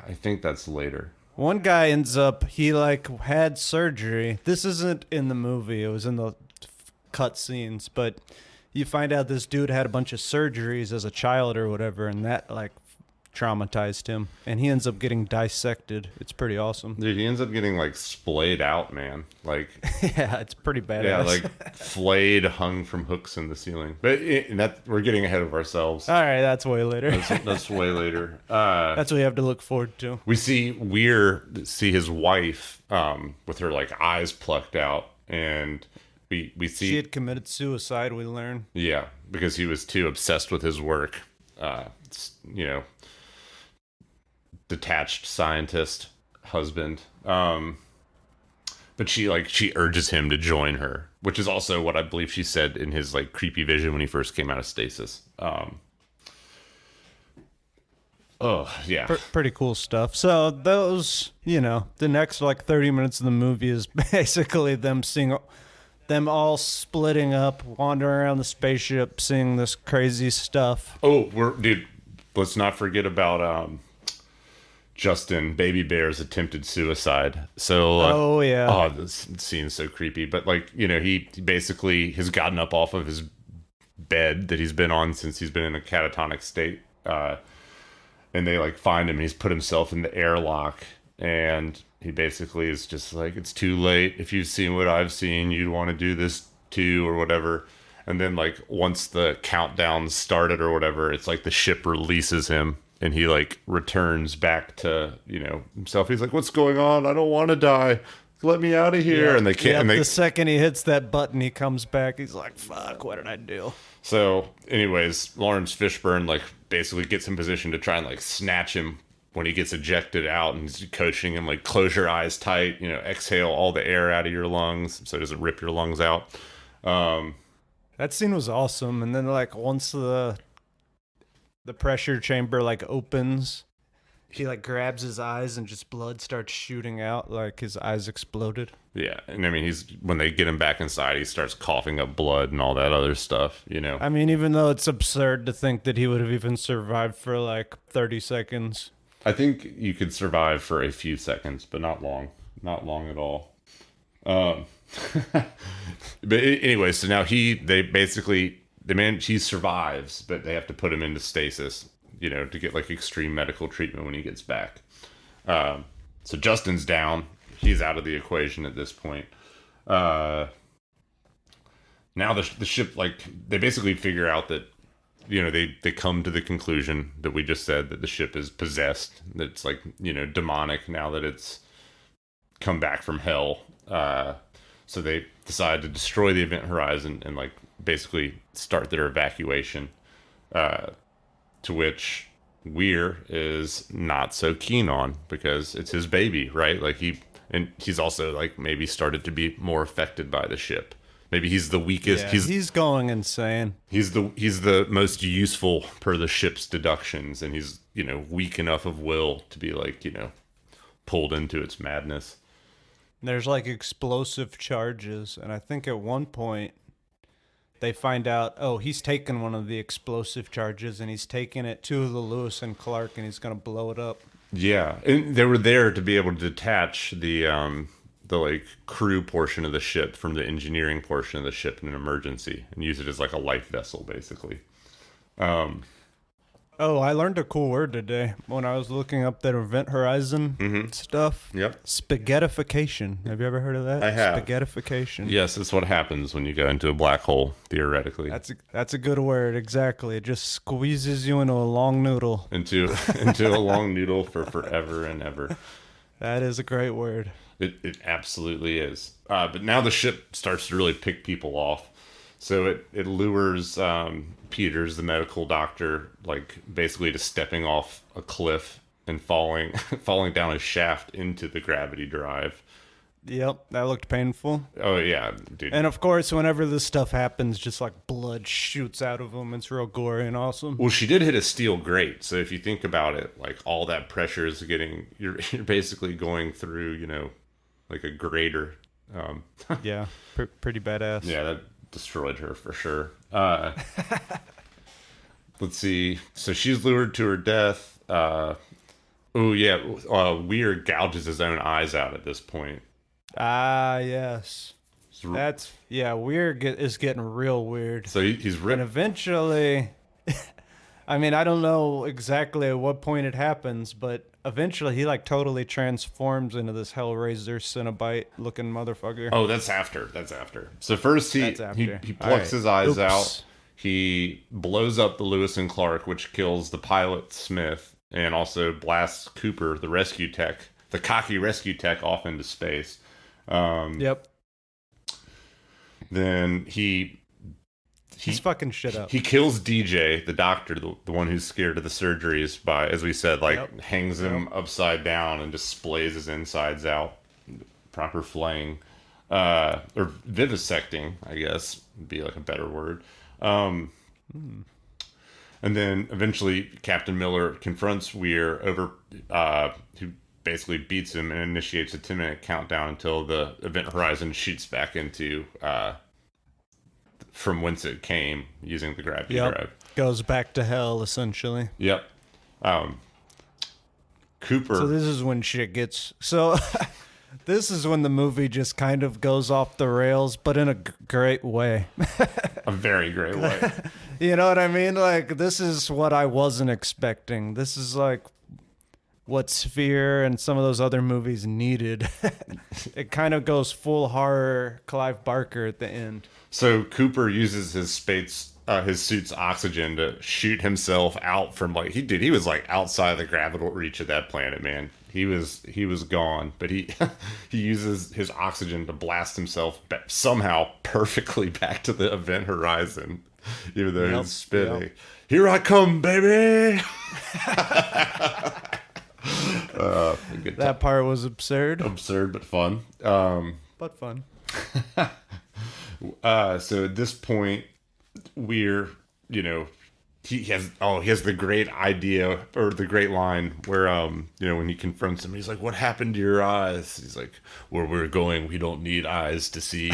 I think that's later. One guy ends up, he like had surgery. This isn't in the movie, it was in the cut scenes, but you find out this dude had a bunch of surgeries as a child or whatever, and that like traumatized him, and he ends up getting dissected. It's pretty awesome. Dude, he ends up getting like splayed out, man. Like, Yeah, it's pretty badass. yeah, like flayed, hung from hooks in the ceiling. But we're getting ahead of ourselves. All right, that's way later. That's way later. That's what you have to look forward to. We see see his wife with her like eyes plucked out, and we see She had committed suicide, we learn. yeah, because he was too obsessed with his work. You know, detached scientist husband. But she urges him to join her, which is also what I believe she said in his like creepy vision when he first came out of stasis. Oh yeah. Pretty cool stuff. So those, the next like 30 minutes of the movie is basically them all splitting up, wandering around the spaceship, seeing this crazy stuff. Oh, dude, let's not forget about Justin Baby Bear's attempted suicide. So Oh yeah. oh, this scene's so creepy. But like, he basically has gotten up off of his bed that he's been on since he's been in a catatonic state. And they like find him and he's put himself in the airlock, and he basically is just like, it's too late. If you've seen what I've seen, you'd want to do this too, or whatever. And then like once the countdown started or whatever, it's like the ship releases him and he like returns back to, himself. He's like, what's going on? I don't want to die. Let me out of here. And they can't. Yeah, And the second he hits that button, he comes back. He's like, fuck, what did I do? So anyways, Lawrence Fishburne like basically gets in position to try and like snatch him when he gets ejected out, and he's coaching him like, close your eyes tight, exhale all the air out of your lungs so it doesn't rip your lungs out. That scene was awesome. And then like once the pressure chamber like opens, he like grabs his eyes and just blood starts shooting out, like his eyes exploded. Yeah, and I mean, when they get him back inside, he starts coughing up blood and all that other stuff, I mean, even though it's absurd to think that he would have even survived for like 30 seconds. I think you could survive for a few seconds, but not long. Not long at all. But anyway, so now he survives, but they have to put him into stasis, to get like extreme medical treatment when he gets back. So Justin's down. He's out of the equation at this point. Now the ship, like, they basically figure out that, they come to the conclusion that we just said, that the ship is possessed, that it's like, demonic now that it's come back from hell. So they decide to destroy the Event Horizon and like basically start their evacuation, to which Weir is not so keen on, because it's his baby, right? Like he's also like maybe started to be more affected by the ship. Maybe he's the weakest. Yeah, he's going insane. He's the most useful per the ship's deductions, and he's weak enough of will to be like pulled into its madness. There's like explosive charges, and I think at one point they find out, he's taken one of the explosive charges and he's taken it to the Lewis and Clark and he's gonna blow it up. Yeah, and they were there to be able to detach the like crew portion of the ship from the engineering portion of the ship in an emergency and use it as like a life vessel, basically. I learned a cool word today when I was looking up that Event Horizon stuff. Yep. Spaghettification. Have you ever heard of that? I have. Spaghettification. Yes, that's what happens when you go into a black hole, theoretically. That's a good word, exactly. It just squeezes you into a long noodle. Into a long noodle for forever and ever. That is a great word. It absolutely is. But now the ship starts to really pick people off. So it lures Peters, the medical doctor, like basically to stepping off a cliff and falling down a shaft into the gravity drive. Yep, that looked painful. Oh yeah, dude. And of course, whenever this stuff happens, just like blood shoots out of him. It's real gory and awesome. Well, she did hit a steel grate, so if you think about it, like all that pressure is you're basically going through, like a grater. Yeah, pretty badass. Yeah, that destroyed her for sure. Let's see. So she's lured to her death. Weir gouges his own eyes out at this point. Ah, yes. That's weird is getting real weird. So he's And ripped. eventually, I mean, I don't know exactly at what point it happens, but eventually he like totally transforms into this Hellraiser Cenobite looking motherfucker. Oh, that's after. That's after. So first That's he after. plucks Alright. his eyes Oops. out. He blows up the Lewis and Clark, which kills the pilot Smith, and also blasts Cooper, the rescue tech, the cocky rescue tech, off into space. Yep. Then He's fucking shit up. he kills DJ, the doctor, the one who's scared of the surgeries, by, as we said, like Yep. hangs him upside down and just splays his insides out. Proper flaying, or vivisecting, I guess would be like a better word. And then eventually Captain Miller confronts Weir over, who basically beats him and initiates a 10-minute countdown until the event horizon shoots back into from whence it came using the gravity drive. Goes back to hell essentially. Yep. Cooper. So this is when shit gets this is when the movie just kind of goes off the rails, but in a great way. A very great way. You know what I mean? Like, this is what I wasn't expecting. This is like what Sphere and some of those other movies needed. It kind of goes full horror Clive Barker at the end. So Cooper uses his suit's oxygen to shoot himself out from, like, he was like outside the gravitable reach of that planet, man. He was gone, but he uses his oxygen to blast himself somehow perfectly back to the event horizon, even though he's spinning. Yep. Here I come, baby. That part was absurd, Absurd but fun. but fun. So at this point, Weir, he has the great idea, or the great line where when he confronts him, he's like, "What happened to your eyes?" He's like, "Where we're going, we don't need eyes to see."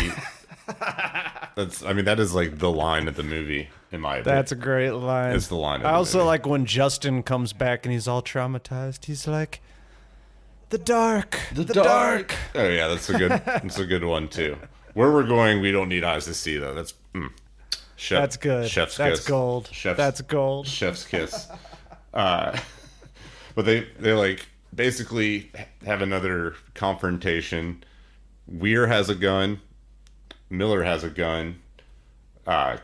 That is like the line of the movie, in my opinion. That's a great line. It's the line of I the also movie. like when Justin comes back and he's all traumatized. He's like, "The dark, the dark." Oh yeah, that's a good one too. Where we're going, we don't need eyes to see, though. That's chef. That's good. Chef's That's kiss. gold. That's gold. Chef's kiss. But they like basically have another confrontation. Weir has a gun. Miller has a gun.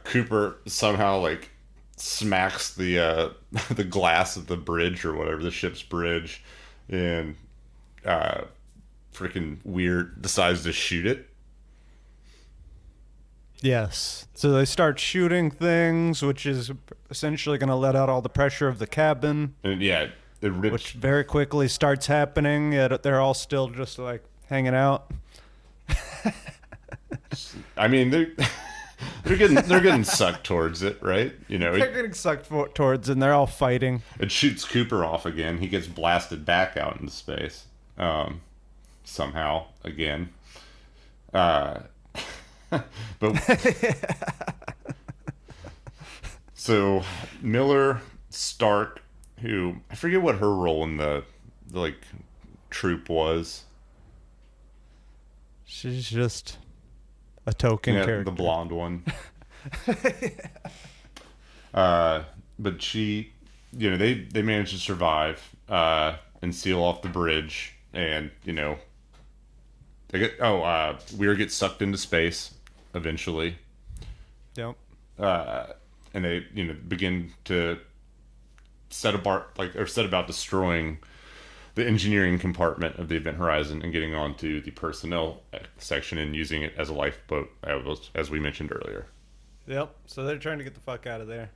Cooper somehow like smacks the the glass of the bridge or whatever, the ship's bridge, and freaking Weir decides to shoot it. Yes. So they start shooting things, which is essentially going to let out all the pressure of the cabin, And yeah, it rips. which very quickly starts happening. Yet they're all still just like hanging out. I mean, they're getting sucked towards it, right? They're getting sucked towards, and they're all fighting. It shoots Cooper off again. He gets blasted back out into space, somehow again. But so Miller, Stark, who I forget what her role in the like troop was. She's just a token character. The blonde one. But she, they managed to survive and seal off the bridge, and Weir gets sucked into space eventually, Yep. and they begin to set about destroying the engineering compartment of the Event Horizon and getting onto the personnel section and using it as a lifeboat, as we mentioned earlier. Yep. So they're trying to get the fuck out of there.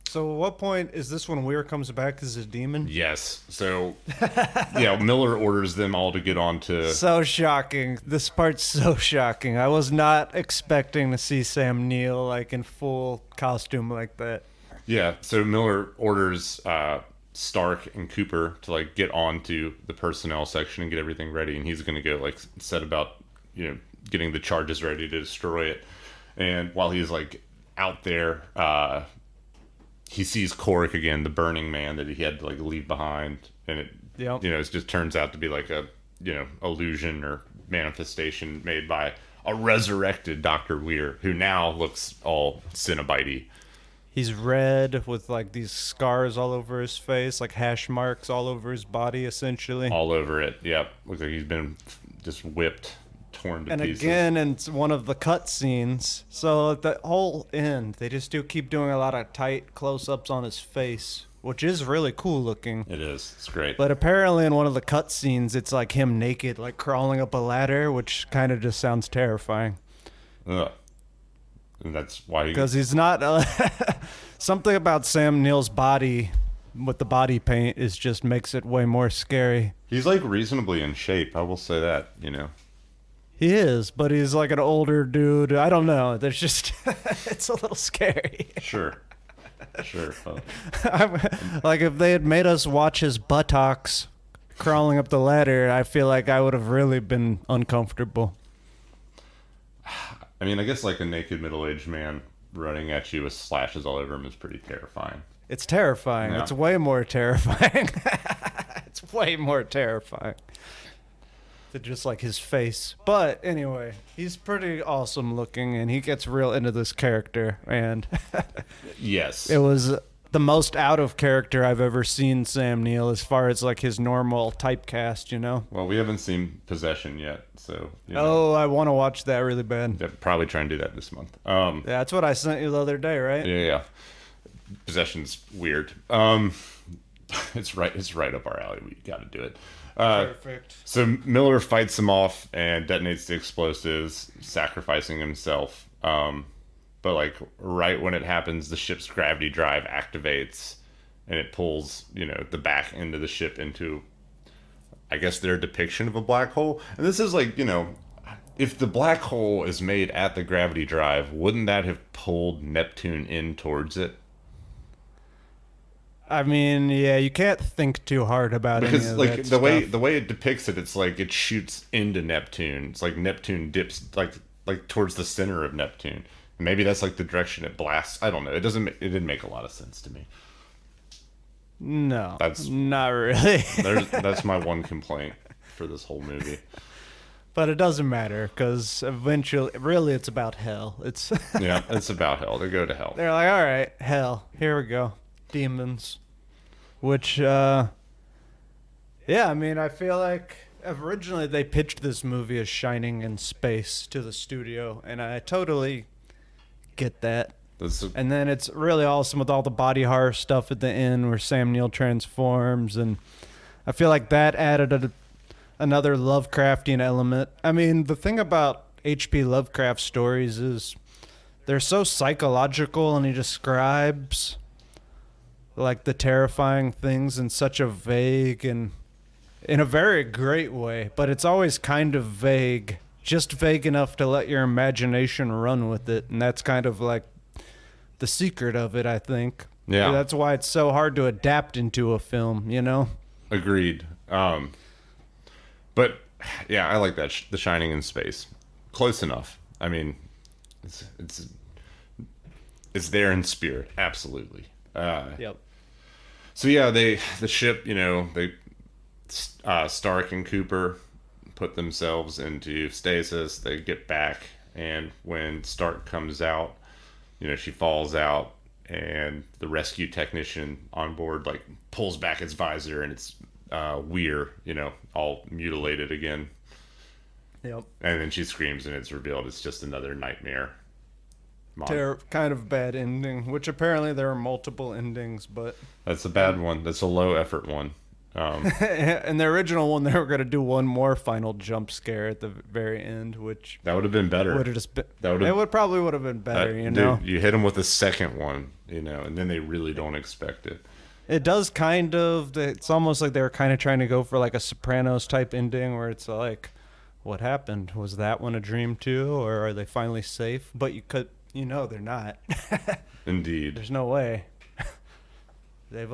So at what point is this when Weir comes back as a demon? Yes. So, Miller orders them all to get onto. So shocking. This part's so shocking. I was not expecting to see Sam Neill like in full costume like that. Yeah. So Miller orders Stark and Cooper to like get onto the personnel section and get everything ready, and he's going to go like set about getting the charges ready to destroy it. And while he's like out there, he sees Korik again, the Burning Man that he had to like leave behind, and it it just turns out to be like a illusion or manifestation made by a resurrected Dr. Weir, who now looks all Cenobite-y. He's red with like these scars all over his face, like hash marks all over his body, essentially. All over it. Yep. Looks like he's been just whipped, torn to And pieces. again, in one of the cut scenes, so at the whole end, they just do keep doing a lot of tight close-ups on his face, which is really cool looking. It is. It's great. But apparently in one of the cut scenes, it's like him naked, like crawling up a ladder, which kind of just sounds terrifying. Ugh. And that's why Because he's not... something about Sam Neill's body with the body paint is just makes it way more scary. he's like reasonably in shape. I will say that, you know. He is, but he's like an older dude. I don't know. There's just... it's a little scary. Sure. Sure. Well, Like if they had made us watch his buttocks crawling up the ladder, I feel like I would have really been uncomfortable. I mean, I guess like a naked middle-aged man running at you with slashes all over him is pretty terrifying. It's terrifying. Yeah. It's way more terrifying. It's way more terrifying than just like his face. But anyway, he's pretty awesome looking, and he gets real into this character, and Yes. it was the most out of character I've ever seen Sam Neill as far as like his normal typecast, you know? Well, we haven't seen Possession yet, so you know, Oh, I want to watch that really bad. yeah, probably try and do that this month. Yeah, that's what I sent you the other day, right? Yeah. Possession's weird. It's right up our alley. We got to do it. Perfect. So Miller fights him off and detonates the explosives, sacrificing himself. But like right when it happens, the ship's gravity drive activates, and it pulls the back end of the ship into, I guess, their depiction of a black hole. And this is like if the black hole is made at the gravity drive, wouldn't that have pulled Neptune in towards it? I mean, yeah, you can't think too hard about it. Because like the way it depicts it, it's like it shoots into Neptune. It's like Neptune dips like towards the center of Neptune. Maybe that's like the direction it blasts. I don't know. It didn't make a lot of sense to me. No, That's- not really. That's my one complaint for this whole movie. But it doesn't matter because eventually, really, it's about hell. It's Yeah, it's about hell. They go to hell. they're like, all right, hell, here we go, demons. Which, yeah, I mean, I feel like originally they pitched this movie as Shining in space to the studio, and I totally get that. And then it's really awesome with all the body horror stuff at the end where Sam Neill transforms, and I feel like that added another Lovecraftian element. I mean, the thing about H.P. Lovecraft stories is they're so psychological, and he describes like the terrifying things in such a vague and in a very great way, but it's always kind of vague, just vague enough to let your imagination run with it, and that's kind of like the secret of it, I think. Yeah. That's why it's so hard to adapt into a film, you know? Agreed. But yeah, I like that The Shining in space. Close enough. I mean, it's there in spirit, absolutely. Yep. So yeah, the ship, Stark and Cooper put themselves into stasis. They get back, and when Stark comes out, she falls out, and the rescue technician on board like pulls back its visor, and it's Weir, all mutilated again. Yep. And then she screams, and it's revealed it's just another nightmare. Kind of bad ending, which apparently there are multiple endings, but That's a bad one. That's a low effort one. in the original one, they were going to do one more final jump scare at the very end, which That would have been better. would have just been. That would've- It would probably would have been better, Dude, you know. you hit them with the second one, and then they really don't expect it. It does kind of. It's almost like they were kind of trying to go for like a Sopranos type ending, where it's like, what happened? Was that one a dream too, or are they finally safe? But they're not. Indeed. There's no way. They've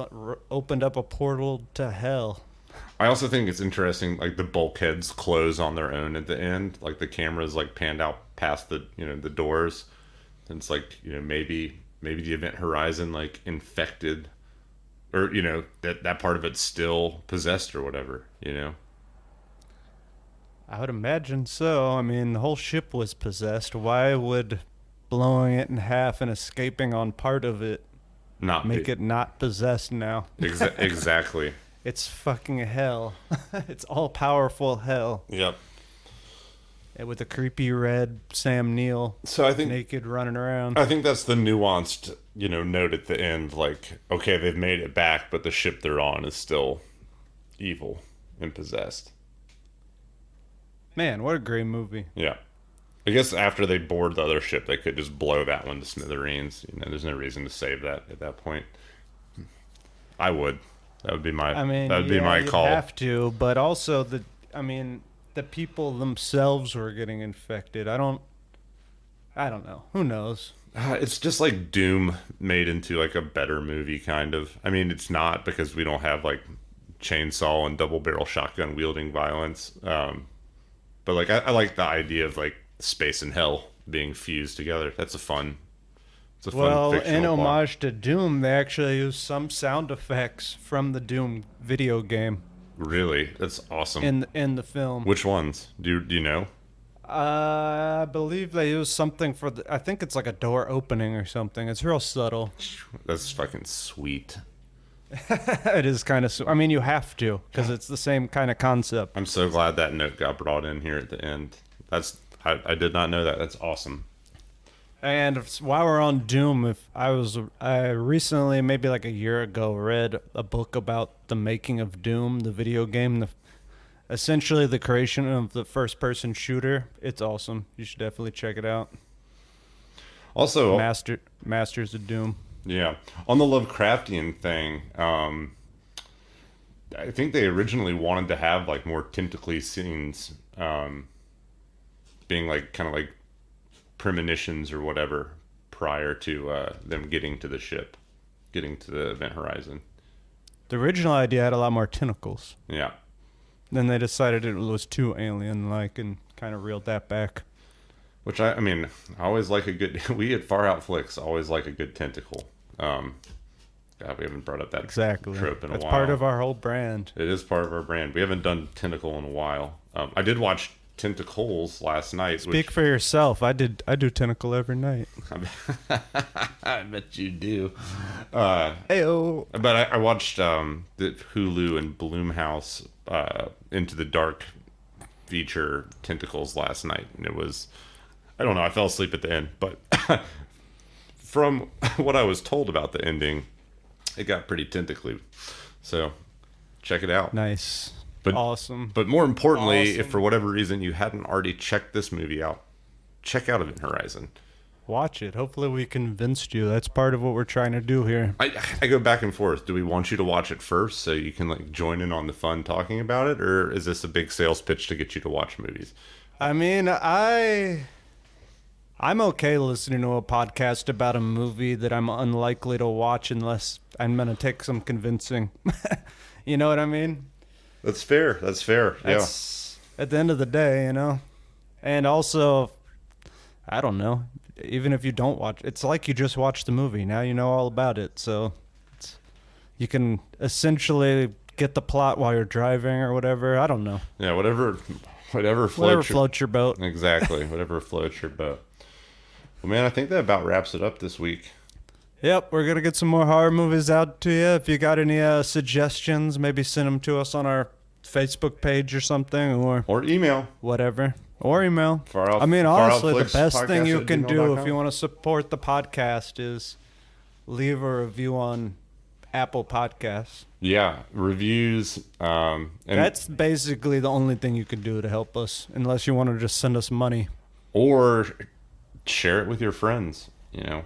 opened up a portal to hell. I also think it's interesting, like the bulkheads close on their own at the end. Like the camera's like panned out past the the doors. And it's like maybe the Event Horizon like infected, or that part of it's still possessed or whatever. I would imagine so. I mean, the whole ship was possessed. Why would blowing it in half and escaping on part of it Not make be- it not possessed now? exactly. It's fucking hell. It's all powerful hell. Yep. And with the creepy red Sam Neill So I think naked running around. I think that's the nuanced, note at the end. Like, okay, they've made it back, but the ship they're on is still evil and possessed. Man, what a great movie. Yeah. I guess after they board the other ship, they could just blow that one to smithereens. There's no reason to save that at that point. I would. That would be my. I mean, that would be my you'd call. have to, but also the people themselves were getting infected. I don't know. Who knows? It's just like Doom made into like a better movie, kind of. I mean, it's not because we don't have like chainsaw and double barrel shotgun wielding violence. But like I like the idea of like space and hell being fused together. That's a fun. It's a fun. Well, in fictional plot. homage to Doom, they actually used some sound effects from the Doom video game Really, that's awesome. in the film. Which ones? Do you know? I believe they used something for I think it's like a door opening or something. It's real subtle. That's fucking sweet. It is kind of. I mean, you have to because it's the same kind of concept. I'm so glad that note got brought in here at the end. I did not know that. That's awesome. And while we're on Doom, I recently, maybe like a year ago, read a book about the making of Doom, the video game, essentially the creation of the first-person shooter. It's awesome. You should definitely check it out. Also, Masters of Doom. yeah, on the Lovecraftian thing, I think they originally wanted to have like more tentacly scenes, being like kind of like premonitions or whatever prior to them getting to the ship, getting to the event horizon. The original idea had a lot more tentacles. Yeah. Then they decided it was too alien-like and kind of reeled that back. Which I mean, I always like a good. We at Far Out Flicks always like a good tentacle. God, we haven't brought up that Exactly. trope in a while. That's part of our whole brand. It is part of our brand. We haven't done tentacle in a while. I did watch Tentacles last night. Speak for yourself. I do tentacle every night. I bet you do. Heyo. But I watched the Hulu and Blumhouse Into the Dark feature Tentacles last night, and it was, I don't know, I fell asleep at the end, but from what I was told about the ending, it got pretty tentacly. So check it out. Nice. But, awesome. But more importantly, Awesome. if for whatever reason you hadn't already checked this movie out, check out Event Horizon. Watch it. Hopefully we convinced you. That's part of what we're trying to do here. I go back and forth. Do we want you to watch it first so you can like join in on the fun talking about it, or is this a big sales pitch to get you to watch movies? I mean, I'm okay listening to a podcast about a movie that I'm unlikely to watch unless I'm going to take some convincing. You know what I mean? That's fair. That's fair. That's, at the end of the day, you know? And also, I don't know, even if you don't watch, it's like you just watched the movie. Now you know all about it. So you can essentially get the plot while you're driving or whatever. I don't know. Yeah. Whatever Floats your boat. Exactly. Whatever floats your boat. Well, man, I think that about wraps it up this week. Yep, we're going to get some more horror movies out to you. If you got any suggestions, maybe send them to us on our Facebook page or something, or email. whatever. Or email. Far Out- I mean, Far Out honestly, the Flicks best thing you podcast can at do gmail.com. if you want to support the podcast is leave a review on Apple Podcasts. Yeah. Reviews. And That's basically the only thing you can do to help us, unless you want to just send us money. or share it with your friends. You know,